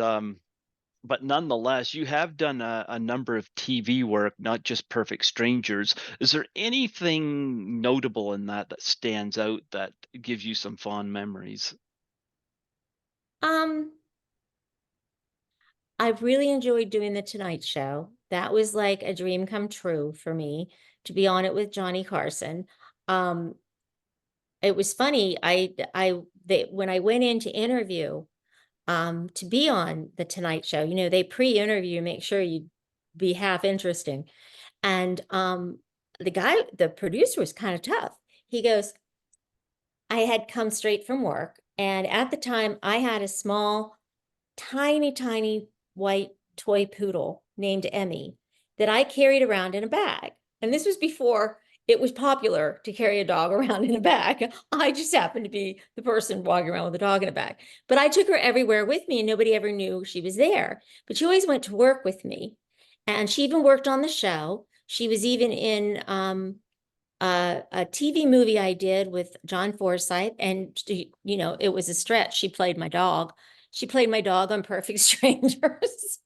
but nonetheless, you have done a number of TV work, not just Perfect Strangers. Is there anything notable in that that stands out that gives you some fond memories? Um, I really enjoyed doing the Tonight Show. That was like a dream come true for me to be on it with Johnny Carson. Um, it was funny. When I went in to interview, to be on the Tonight Show, they pre-interview, make sure you be half interesting. And the producer was kind of tough. He goes, I had come straight from work, and at the time I had a small, tiny, tiny white toy poodle named Emmy that I carried around in a bag. And this was before it was popular to carry a dog around in a bag. I just happened to be the person walking around with a dog in a bag. But I took her everywhere with me and nobody ever knew she was there. But she always went to work with me. And she even worked on the show. She was even in a TV movie I did with John Forsythe, and it was a stretch. She played my dog. She played my dog on Perfect Strangers.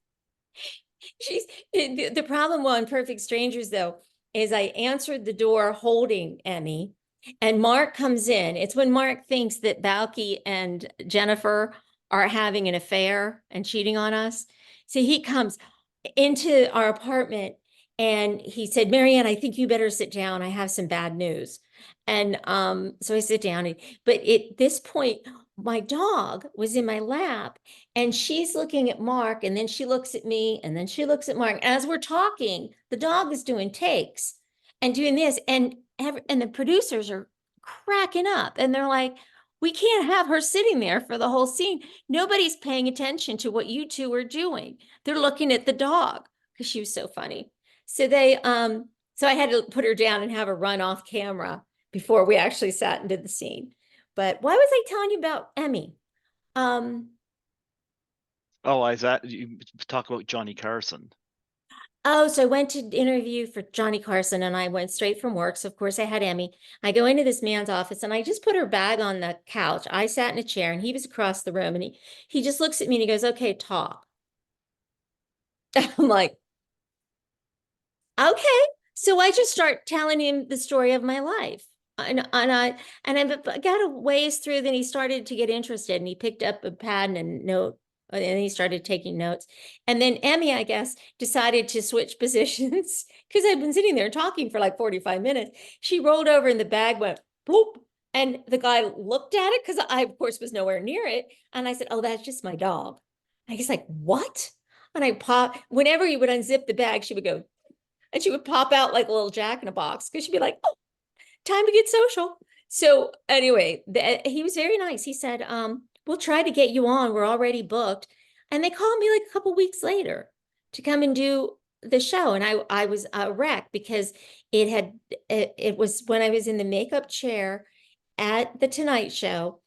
She's the problem on Perfect Strangers, though, is I answered the door holding Emmy, and Mark comes in. It's when Mark thinks that Balky and Jennifer are having an affair and cheating on us. So he comes into our apartment and he said, Marianne, I think you better sit down. I have some bad news. And so I sit down, but at this point, my dog was in my lap and she's looking at Mark, and then she looks at me, and then she looks at Mark. As we're talking, the dog is doing takes and doing this, and the producers are cracking up, and they're like, "We can't have her sitting there for the whole scene. Nobody's paying attention to what you two are doing. They're looking at the dog," because she was so funny. So I had to put her down and have her run off camera before we actually sat and did the scene. But why was I telling you about Emmy? Um, Oh, is that you talk about Johnny Carson? Oh, so I went to interview for Johnny Carson and I went straight from work. So of course I had Emmy. I go into this man's office and I just put her bag on the couch. I sat in a chair and he was across the room, and he just looks at me and he goes, "Okay, talk." I'm like, "Okay." So I just start telling him the story of my life. I got a ways through, then he started to get interested and he picked up a pad and a note, and he started taking notes. And then Emmy, I guess, decided to switch positions because I'd been sitting there talking for like 45 minutes. She rolled over and the bag went bloop. And the guy looked at it because I, of course, was nowhere near it. And I said, "Oh, that's just my dog." And he's like, "What?" And I pop, whenever he would unzip the bag, she would go, and she would pop out like a little jack in a box because she'd be like, "Oh, time to get social." So anyway, he was very nice. He said, "We'll try to get you on. We're already booked." And they called me like a couple weeks later to come and do the show. And I was a wreck because it was when I was in the makeup chair at the Tonight Show,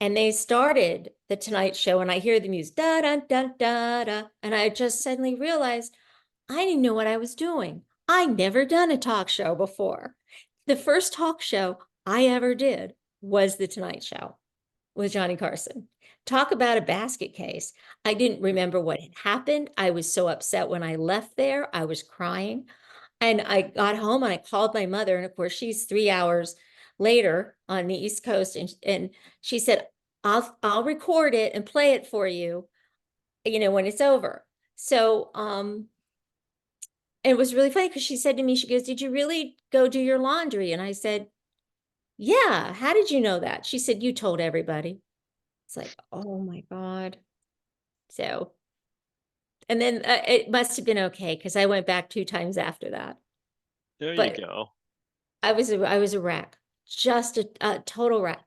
and they started the Tonight Show, and I hear the music, da da da da da, and I just suddenly realized I didn't know what I was doing. I never done a talk show before. The first talk show I ever did was The Tonight Show with Johnny Carson. Talk about a basket case. I didn't remember what had happened. I was so upset when I left there. I was crying. And I got home and I called my mother. And of course, she's 3 hours later on the East Coast. And she said, I'll record it and play it for you, when it's over. So it was really funny because she said to me, she goes, "Did you really go do your laundry?" And I said, "Yeah." "How did you know that?" She said, "You told everybody." It's like, oh my God. So, and then it must have been okay because I went back 2 times after that. There you But go. I was a wreck, just a total wreck.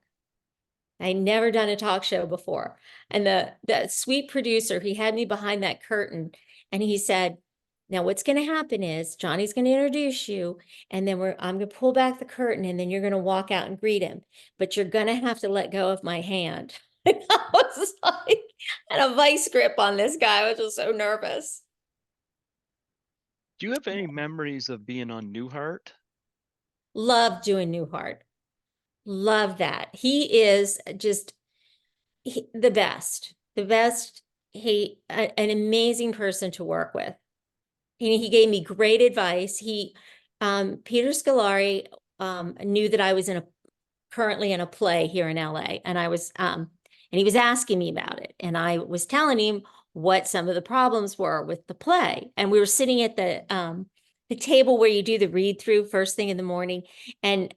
I never done a talk show before. And the sweet producer, he had me behind that curtain and he said, "Now what's going to happen is Johnny's going to introduce you, and then I'm going to pull back the curtain, and then you're going to walk out and greet him. But you're going to have to let go of my hand." And I was like, and a vice grip on this guy. I was just so nervous. Do you have any memories of being on Newhart? Love doing Newhart. Love that. He is just the best. The best. an amazing person to work with. He gave me great advice. Peter Scolari, knew that I was currently in a play here in LA, and and he was asking me about it, and I was telling him what some of the problems were with the play. And we were sitting at the table where you do the read through first thing in the morning, and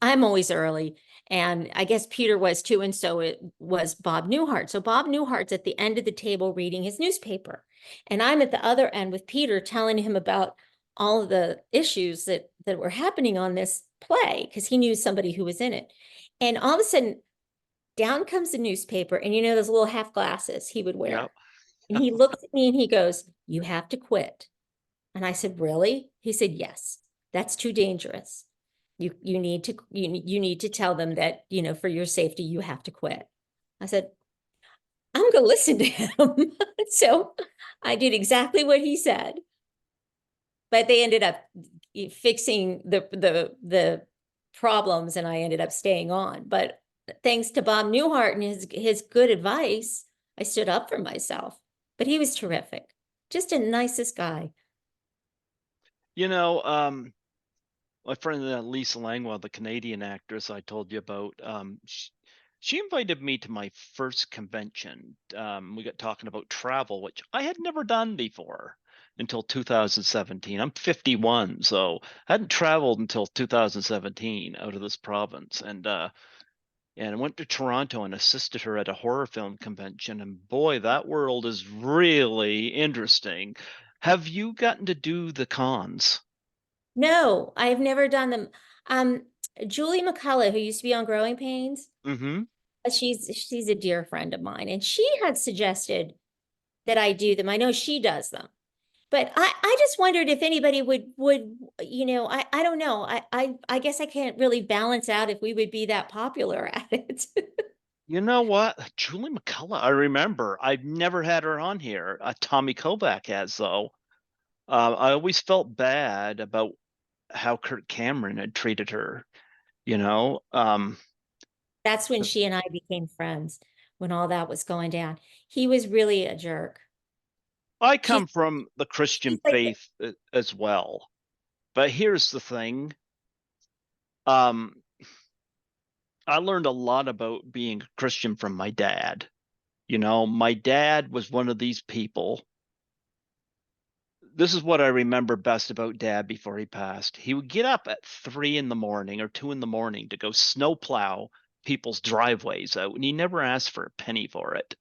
I'm always early, and I guess Peter was too, and so it was Bob Newhart. So Bob Newhart's at the end of the table reading his newspaper, and I'm at the other end with Peter telling him about all of the issues that were happening on this play, because he knew somebody who was in it. And all of a sudden, down comes the newspaper, and those little half glasses he would Yep. wear. And he looks at me and he goes, "You have to quit." And I said, "Really?" He said, "Yes, that's too dangerous. You need to tell them that, for your safety, you have to quit." I said, "I'm going to listen to him." So I did exactly what he said. But they ended up fixing the problems, and I ended up staying on. But thanks to Bob Newhart and his good advice, I stood up for myself. But he was terrific, just a nicest guy. You know, my friend Lisa Langwell, the Canadian actress I told you about, she invited me to my first convention. We got talking about travel, which I had never done before until 2017. I'm 51, so I hadn't traveled until 2017 out of this province. And I went to Toronto and assisted her at a horror film convention. And boy, that world is really interesting. Have you gotten to do the cons? No, I've never done them. Um, Julie McCullough, who used to be on Growing Pains, Mm-hmm. she's a dear friend of mine, and she had suggested that I do them. I know she does them. But I just wondered if anybody would, I don't know. I guess I can't really balance out if we would be that popular at it. You know what? Julie McCullough, I remember. I've never had her on here. Tommy Kovac has, though. I always felt bad about how Kirk Cameron had treated her, you know? That's when she and I became friends, when all that was going down. He was really a jerk. I She's come from the Christian she's like, faith as well. But here's the thing. Um, I learned a lot about being a Christian from my dad. My dad was one of these people. This is what I remember best about dad before he passed. He would get up at 3 in the morning or 2 in the morning to go snowplow people's driveways out, and he never asked for a penny for it.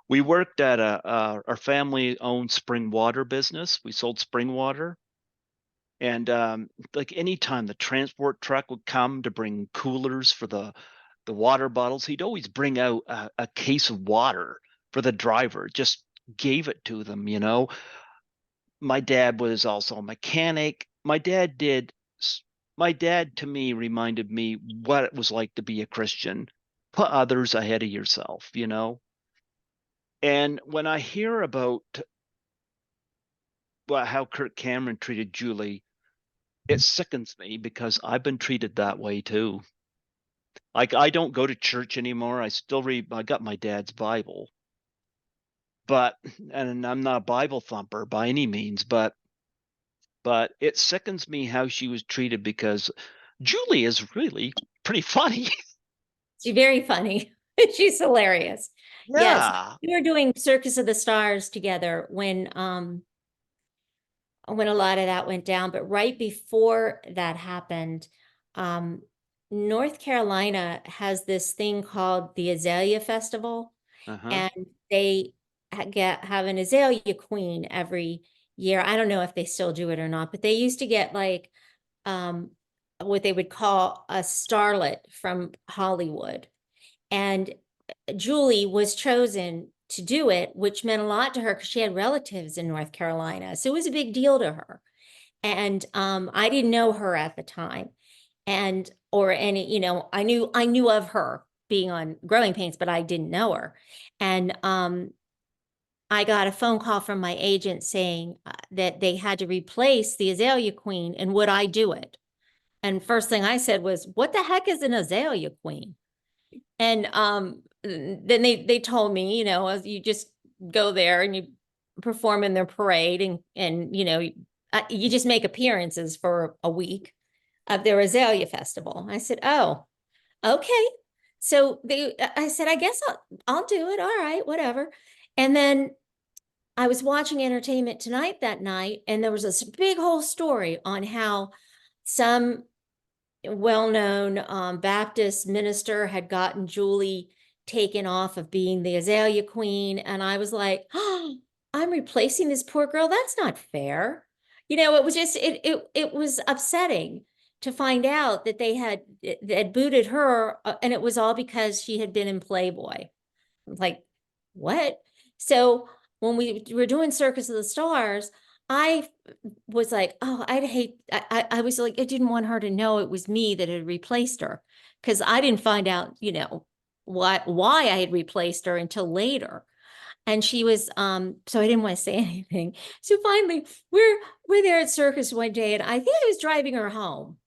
We worked at our family owned spring water business. We sold spring water. And like anytime the transport truck would come to bring coolers for the water bottles, he'd always bring out a case of water for the driver, just gave it to them. My dad was also a mechanic. My dad to me reminded me what it was like to be a Christian. Put others ahead of yourself. And when I hear about how Kirk Cameron treated Julie, it sickens me because I've been treated that way too. Like I don't go to church anymore. I still read. I got my dad's Bible, but and I'm not a Bible thumper by any means, but it sickens me how she was treated because Julie is really pretty funny. she's very funny. She's hilarious. Yes. Yeah. We were doing Circus of the Stars together when a lot of that went down. But right before that happened, um, North Carolina has this thing called the Azalea Festival, Uh-huh. and they have an azalea queen every year. I don't know if they still do it or not, but they used to get like um, what they would call a starlet from Hollywood. And Julie was chosen to do it, which meant a lot to her because she had relatives in North Carolina. So it was a big deal to her. And I didn't know her at the time. And or any, I knew of her being on Growing Pains, but I didn't know her. And I got a phone call from my agent saying that they had to replace the Azalea Queen, and would I do it? And first thing I said was, "What the heck is an Azalea Queen?" And then they told me, you just go there and you perform in their parade, and you just make appearances for a week of their Azalea Festival. I said, oh, okay. So I said, I guess I'll do it. All right, whatever. And then I was watching Entertainment Tonight that night, and there was this big whole story on how some well-known Baptist minister had gotten Julie taken off of being the Azalea Queen. And I was like, oh, I'm replacing this poor girl. That's not fair. It was just it was upsetting to find out that they had booted her, and it was all because she had been in Playboy. Like, what? So when we were doing Circus of the Stars, I was like, oh, I was like, I didn't want her to know it was me that had replaced her, because I didn't find out, why I had replaced her until later. And she was, so I didn't want to say anything. So finally, we're there at Circus one day, and I think I was driving her home.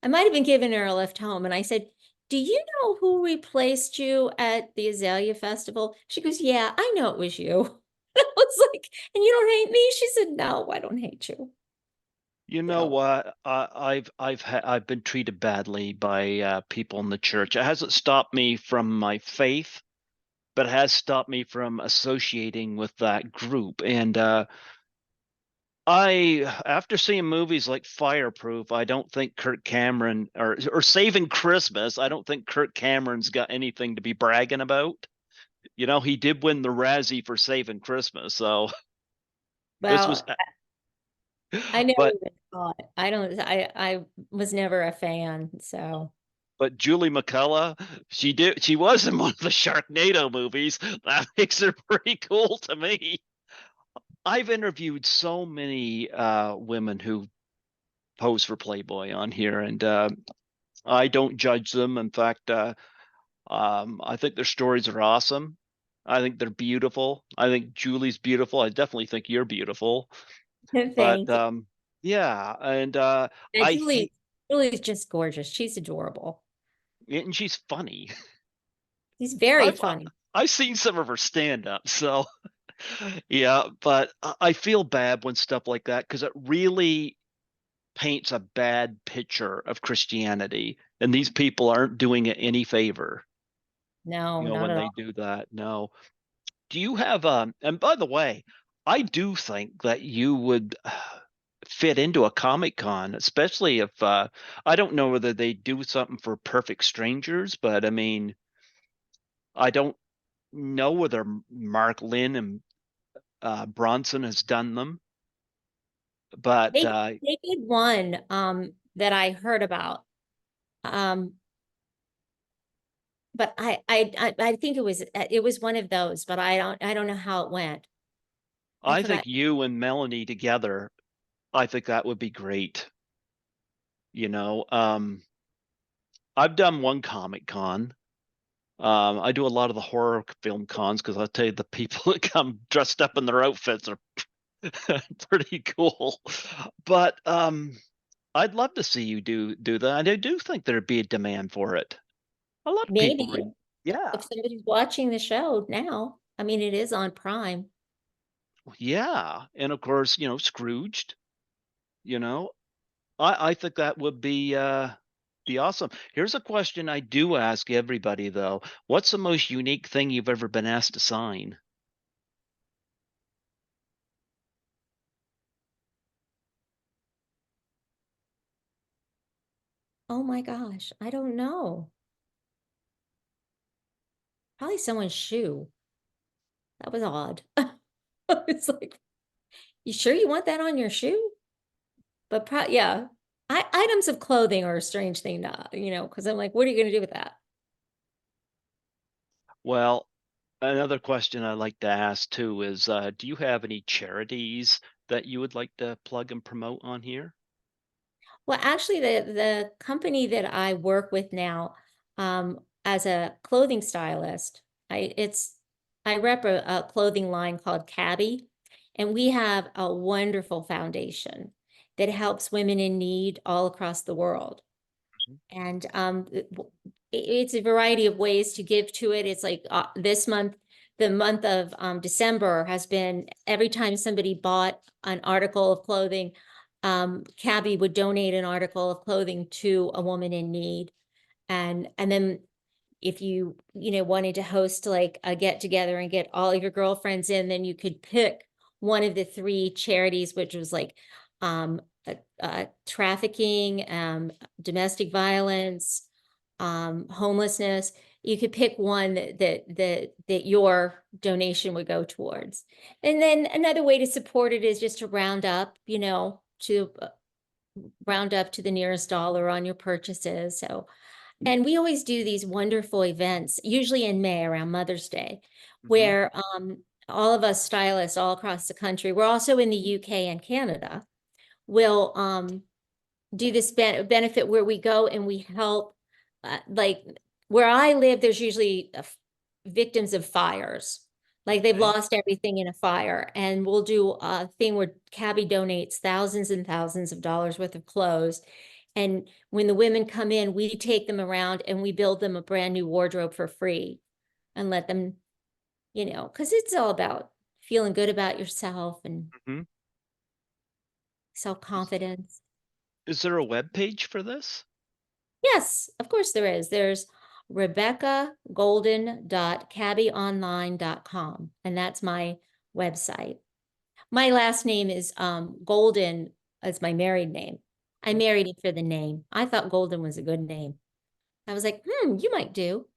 I might have been giving her a lift home, and I said, do you know who replaced you at the Azalea Festival? She goes, yeah, I know it was you. I was like, and you don't hate me? She said, no, I don't hate you. You know So what? I've been treated badly by people in the church. It hasn't stopped me from my faith, but it has stopped me from associating with that group. And after seeing movies like Fireproof, I don't think Kirk Cameron or Saving Christmas, I don't think Kirk Cameron's got anything to be bragging about. He did win the Razzie for Saving Christmas, so this was. well, I never But even saw it. I was never a fan. So Julie McCullough, she was in one of the Sharknado movies. That makes her pretty cool to me. I've interviewed so many women who pose for Playboy on here, and I don't judge them. In fact, I think their stories are awesome. I think they're beautiful. I think Julie's beautiful. I definitely think you're beautiful. But thanks. yeah, and Now, I think, Julie's just gorgeous. She's adorable. and she's funny. She's very I've funny. I've seen some of her stand up, so yeah. But I feel bad when stuff like that, because it really paints a bad picture of Christianity, and these people aren't doing it any favor. No, not When at they all. do that. No. Do you have and by the way, I do think that you would fit into a Comic Con, especially if I don't know whether they do something for Perfect Strangers, but I mean, I don't know whether Mark Lynn and Bronson has done them, but They did one that I heard about. Um, but I think it was one of those, but I don't know how it went. I I forgot. think you and Melanie together, I think that would be great. You know, I've done one Comic Con. I do a lot of the horror film cons because I'll tell you, the people that come dressed up in their outfits are pretty cool. But I'd love to see you do that. And I do think there'd be a demand for it. A lot of people Maybe read. Yeah, if somebody's watching the show now, I mean, it is on Prime. yeah. And of course, Scrooged, you know. I think that would be awesome. Here's a question I do ask everybody though. What's the most unique thing you've ever been asked to sign? Oh my gosh, I don't know. Probably someone's shoe. That was odd. It's like, you sure you want that on your shoe? But yeah, items of clothing are a strange thing because I'm like, what are you going to do with that? Well, another question I like to ask too is, do you have any charities that you would like to plug and promote on here? Well, actually, the company that I work with now, as a clothing stylist, I rep a clothing line called Cabby, and we have a wonderful foundation that helps women in need all across the world. Mhm. And it's a variety of ways to give to it. It's like this month the month of December has been every time somebody bought an article of clothing, Cabby would donate an article of clothing to a woman in need. And then if you wanted to host like a get together and get all of your girlfriends in, then you could pick one of the three charities, which was like um, trafficking, domestic violence, homelessness. You could pick one that your donation would go towards. And then another way to support it is just to round up, to round up to the nearest dollar on your purchases. So, and we always do these wonderful events, usually in May around Mother's Day, Hmm. where all of us stylists all across the country, we're also in the UK and Canada, will do this benefit where we go and we help, like where I live, there's usually victims of fires. Like they've Okay. lost everything in a fire. And we'll do a thing where Cabby donates thousands and thousands of dollars worth of clothes. And when the women come in, we take them around and we build them a brand new wardrobe for free and let them, because it's all about feeling good about yourself and Hmm. self-confidence. Is there a web page for this? Yes, of course there is. There's RebeccaGolden.cabbyonline.com, and that's my website. My last name is Golden as my married name. I married him for the name. I thought Golden was a good name. I was like, you might do.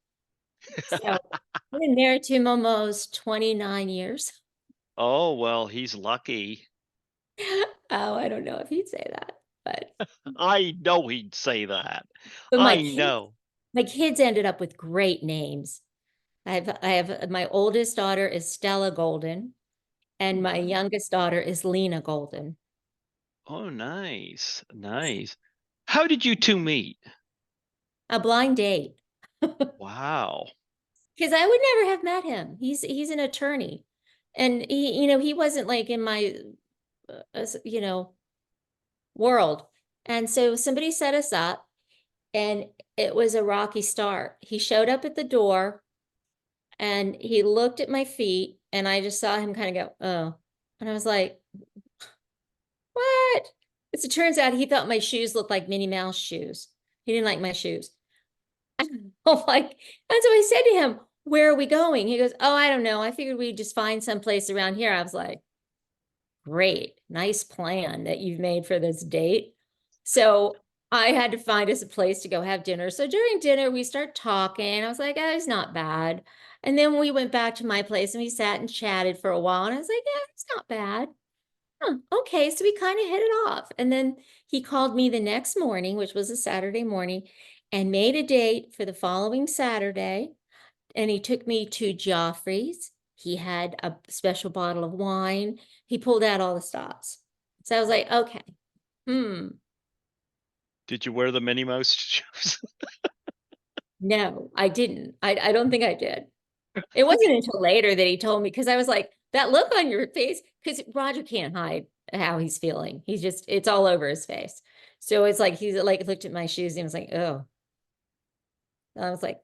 So I've been married to him almost 29 years. Oh, well, he's lucky. Oh, I don't know if he'd say that, but I know he'd say that. but my I kids, know. my kids ended up with great names. I have my oldest daughter is Stella Golden, and my Okay. youngest daughter is Lena Golden. Oh, nice. Nice. How did you two meet? A blind date. Wow. Because I would never have met him. He's an attorney. And he wasn't like in my world. And so somebody set us up and it was a rocky start. He showed up at the door and he looked at my feet and I just saw him kind of go, oh. And I was like, what? As it turns out, he thought my shoes looked like Minnie Mouse shoes. He didn't like my shoes. I'm like, and so I said to him, where are we going? He goes, oh, I don't know. I figured we'd just find some place around here. I was like, great, nice plan that you've made for this date. So I had to find us a place to go have dinner. So during dinner, we start talking. I was like, oh, it's not bad. And then we went back to my place and we sat and chatted for a while. And I was like, yeah, it's not bad. Huh, okay, so we kind of hit it off. And then he called me the next morning, which was a Saturday morning, and made a date for the following Saturday. And he took me to Joffrey's. He had a special bottle of wine. He pulled out all the stops. So I was like, okay, hmm, Did you wear the Minnie Mouse shoes? no, I didn't. I don't think I did. It wasn't until later that he told me because I was like, that look on your face, because Roger can't hide how he's feeling. He's just, it's all over his face. So it's like he's like looked at my shoes and he was like, oh. And I was like,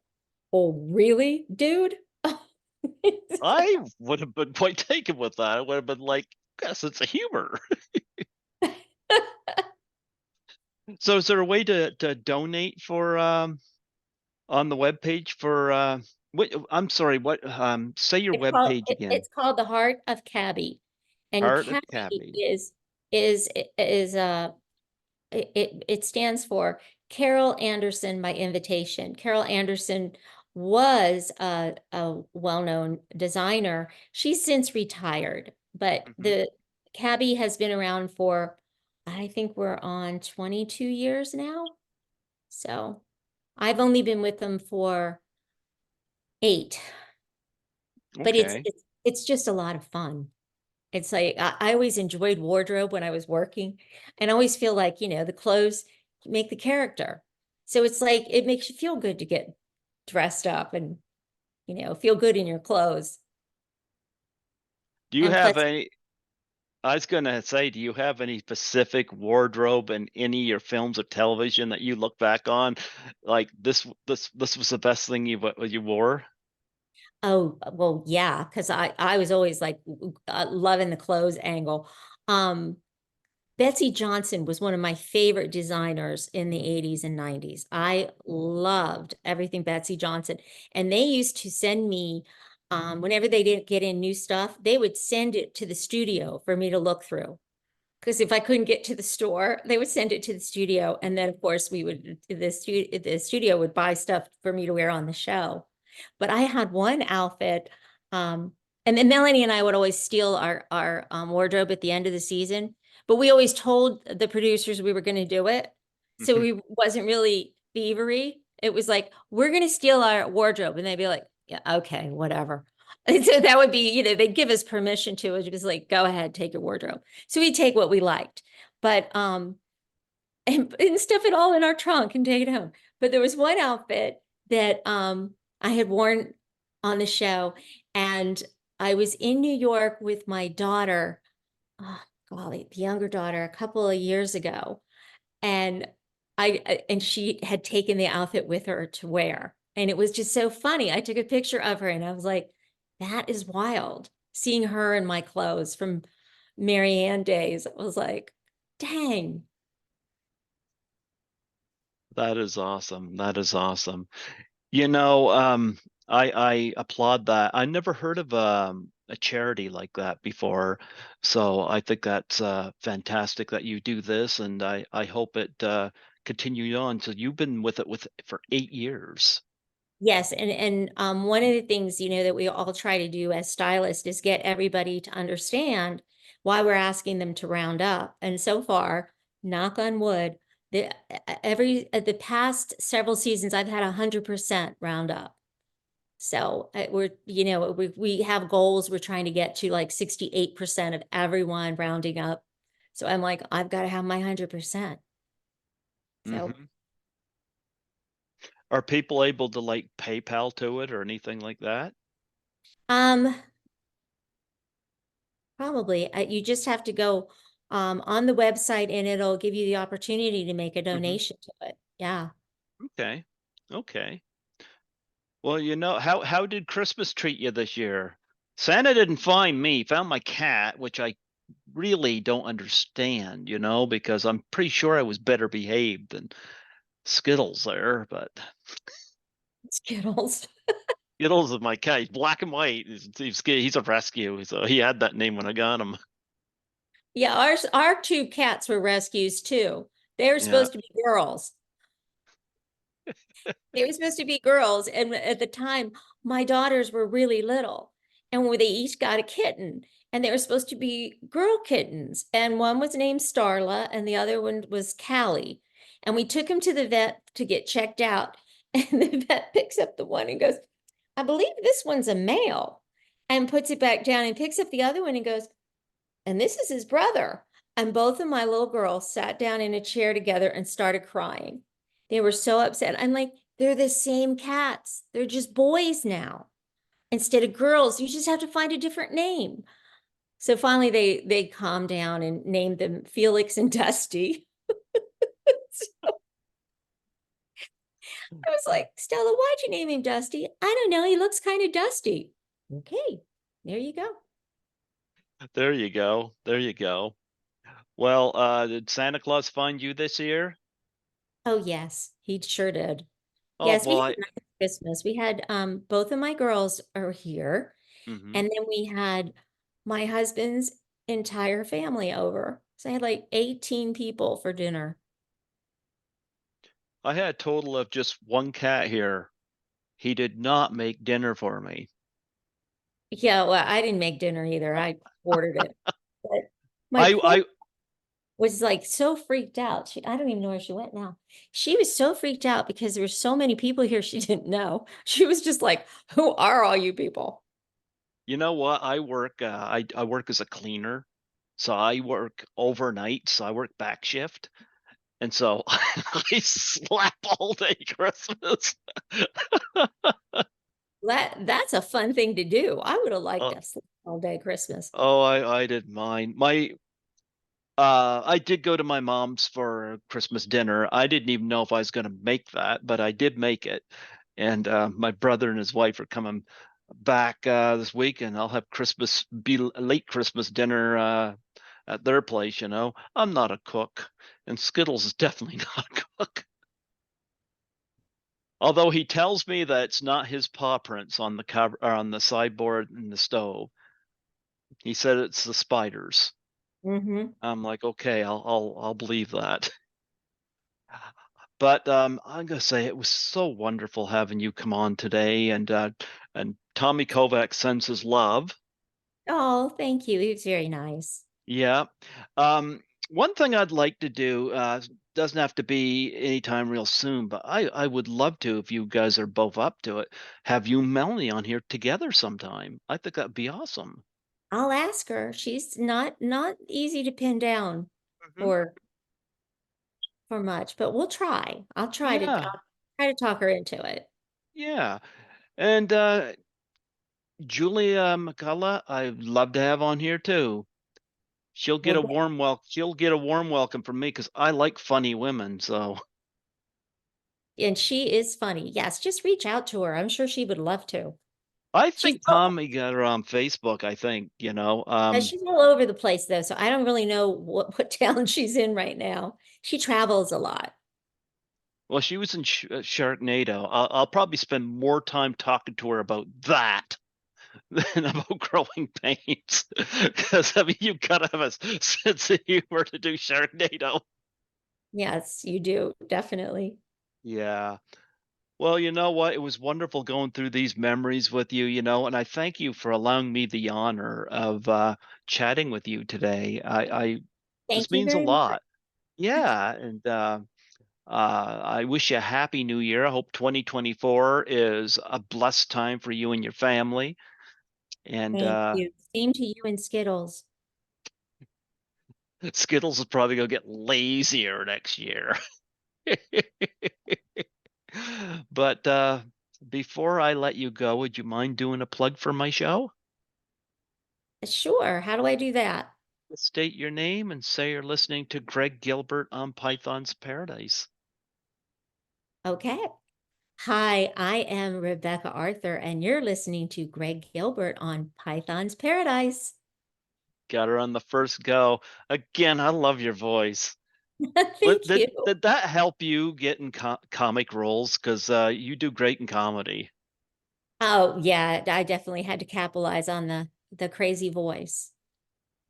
oh, really, dude? I would have been quite taken with that. I would have been like, yes, it's a humor. So is there a way to donate for on the web page for what I'm sorry, what say your web page again. It's called the Heart of Cabby. And Heart of Cabby Cabby. is it stands for Carol Anderson by invitation. Carol Anderson was a well-known designer. She's since retired, but Hmm. the Cabby has been around for, I think we're on 22 years now. So I've only been with them for 8, but Okay. it's just a lot of fun. It's like I always enjoyed wardrobe when I was working, and I always feel like, the clothes make the character. So it's like it makes you feel good to get dressed up and, feel good in your clothes. Do you And have plus, any I was gonna say, do you have any specific wardrobe in any of your films or television that you look back on, like this was the best thing you wore? Oh, well, yeah, because I was always like loving the clothes angle. Um, Betsy Johnson was one of my favorite designers in the 80s and 90s. I loved everything Betsy Johnson. And they used to send me, whenever they didn't get in new stuff, they would send it to the studio for me to look through. Because if I couldn't get to the store, they would send it to the studio. And then, of course, the studio would buy stuff for me to wear on the show. But I had one outfit, um, and then Melanie and I would always steal our wardrobe at the end of the season. But we always told the producers we were going to do it, so Mhm. we wasn't really thievery. It was like, we're going to steal our wardrobe, and they'd be like, yeah, okay, whatever. And so that would be, they'd give us permission to it. It was like, go ahead, take your wardrobe. So we take what we liked, but and stuff it all in our trunk and take it home. But there was one outfit that I had worn on the show, and I was in New York with my daughter, oh golly, the younger daughter, a couple of years ago, and and she had taken the outfit with her to wear, and it was just so funny. I took a picture of her, and I was like, that is wild. Seeing her in my clothes from Marianne days, I was like, dang. That is awesome. That is awesome. You know, I applaud that. I never heard of a charity like that before, so I think that's fantastic that you do this, and I hope it continue on. So you've been with it for 8 years. Yes, and one of the things, that we all try to do as stylists is get everybody to understand why we're asking them to round up. And so far, knock on wood, the past several seasons I've had 100% round up. So we have goals. We're trying to get to like 68% of everyone rounding up. So I'm like, I've got to have my 100%. So Hmm. Are people able to like PayPal to it or anything like that? um probably. You just have to go on the website, and it'll give you the opportunity to make a Hmm. donation to it. Yeah. Okay. Okay. Well, how did Christmas treat you this year? Santa didn't find me, found my cat, which I really don't understand, because I'm pretty sure I was better behaved than Skittles there, but Skittles. Skittles is my cat. He's black and white. He's a rescue, so he had that name when I got him. Yeah, our two cats were rescues too. They were Yeah. supposed to be girls. They were supposed to be girls. And at the time, my daughters were really little. And they each got a kitten. And they were supposed to be girl kittens. And one was named Starla, and the other one was Callie. And we took them to the vet to get checked out. And the vet picks up the one and goes, I believe this one's a male. And puts it back down and picks up the other one and goes, and this is his brother. And both of my little girls sat down in a chair together and started crying. They were so upset. I'm like, they're the same cats. They're just boys now. Instead of girls, you just have to find a different name. So finally they calmed down and named them Felix and Dusty. So I was like, Stella, why'd you name him Dusty? I don't know. He looks kind of dusty. Okay, there you go. There you go. There you go. Well, did Santa Claus find you this year? Oh yes, he sure did. Oh Yes, we had boy. a nice Christmas. We had both of my girls are here, Hmm. and then we had my husband's entire family over. So I had like 18 people for dinner. I had a total of just one cat here. He did not make dinner for me. Yeah, well, I didn't make dinner either. I ordered it. But my I poor I was like so freaked out. I don't even know where she went now. She was so freaked out because there were so many people here she didn't know. She was just like, "Who are all you people?" You know what? I work as a cleaner. So I work overnight, so I work back shift. And so I slept all day Christmas. That's a fun thing to do. I would have liked Uh, to sleep all day Christmas. oh, I didn't mind. I did go to my mom's for Christmas dinner. I didn't even know if I was gonna make that, but I did make it. And my brother and his wife are coming. back this weekend. I'll have late Christmas dinner at their place. I'm not a cook, and Skittles is definitely not a cook. Although he tells me that it's not his paw prints on the cover or on the sideboard and the stove. He said it's the spiders. Mm-hmm. I'm like, okay, I'll believe that. But I'm gonna say it was so wonderful having you come on today, and Tommy Kovac sends his love. Oh, thank you. He was very nice. Yeah. One thing I'd like to do doesn't have to be anytime real soon, but I would love to if you guys are both up to it. Have you and Melanie on here together sometime? I think that'd be awesome. I'll ask her. She's not easy to pin down Mhm. for for much, but we'll try. Yeah, I'll try to talk her into it. yeah. And Julia McCullough, I'd love to have on here too. Well, She'll get a warm welcome from me because I like funny women. So and she is funny. Yes, just reach out to her. I'm sure she would love to. I She's think Tommy got her on Facebook. I think. she's all over the place though, so I don't really know what town she's in right now. She travels a lot. Well, she was in Sharknado. I'll probably spend more time talking to her about that than about growing pains. Because I mean, you've got to have a sense of humor to do Sharknado. Yes, you do, definitely. Yeah. Well, you know what? It was wonderful going through these memories with you, and I thank you for allowing me the honor of chatting with you today. I this Thank you means a very much. lot. Yeah, and I wish you a happy new year. I hope 2024 is a blessed time for you and your family. And Thank you. Same to you and Skittles. Skittles is probably gonna get lazier next year. But before I let you go, would you mind doing a plug for my show? Sure. How do I do that? State your name and say you're listening to Greg Gilbert on Python's Paradise. Okay. Hi, I am Rebecca Arthur, and you're listening to Greg Gilbert on Python's Paradise. Got her on the first go. Again, I love your voice. But Thank you. did that help you get in comic roles? Because you do great in comedy. Oh, yeah, I definitely had to capitalize on the crazy voice.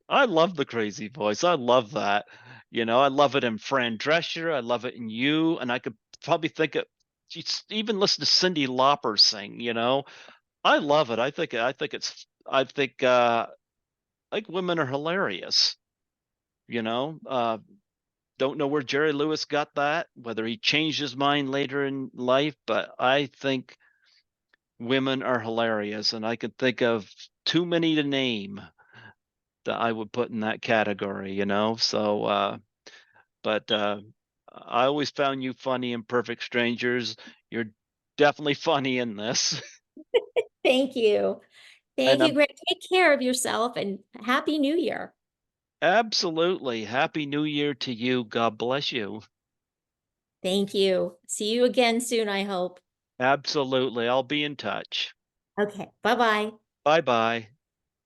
I love the crazy voice. I love that. I love it in Fran Drescher. I love it in you. And I could probably think of even listen to Cindy Lauper sing. I love it. I think women are hilarious. You know, don't know where Jerry Lewis got that, whether he changed his mind later in life, but I think women are hilarious, and I could think of too many to name that I would put in that category. So, but I always found you funny in Perfect Strangers. You're definitely funny in this, Thank you. Thank and you, I'm Greg. Take care of yourself and Happy New Year. absolutely happy New Year to you. God bless you. Thank you. See you again soon, I hope. Absolutely, I'll be in touch. Okay. Bye-bye. Bye bye.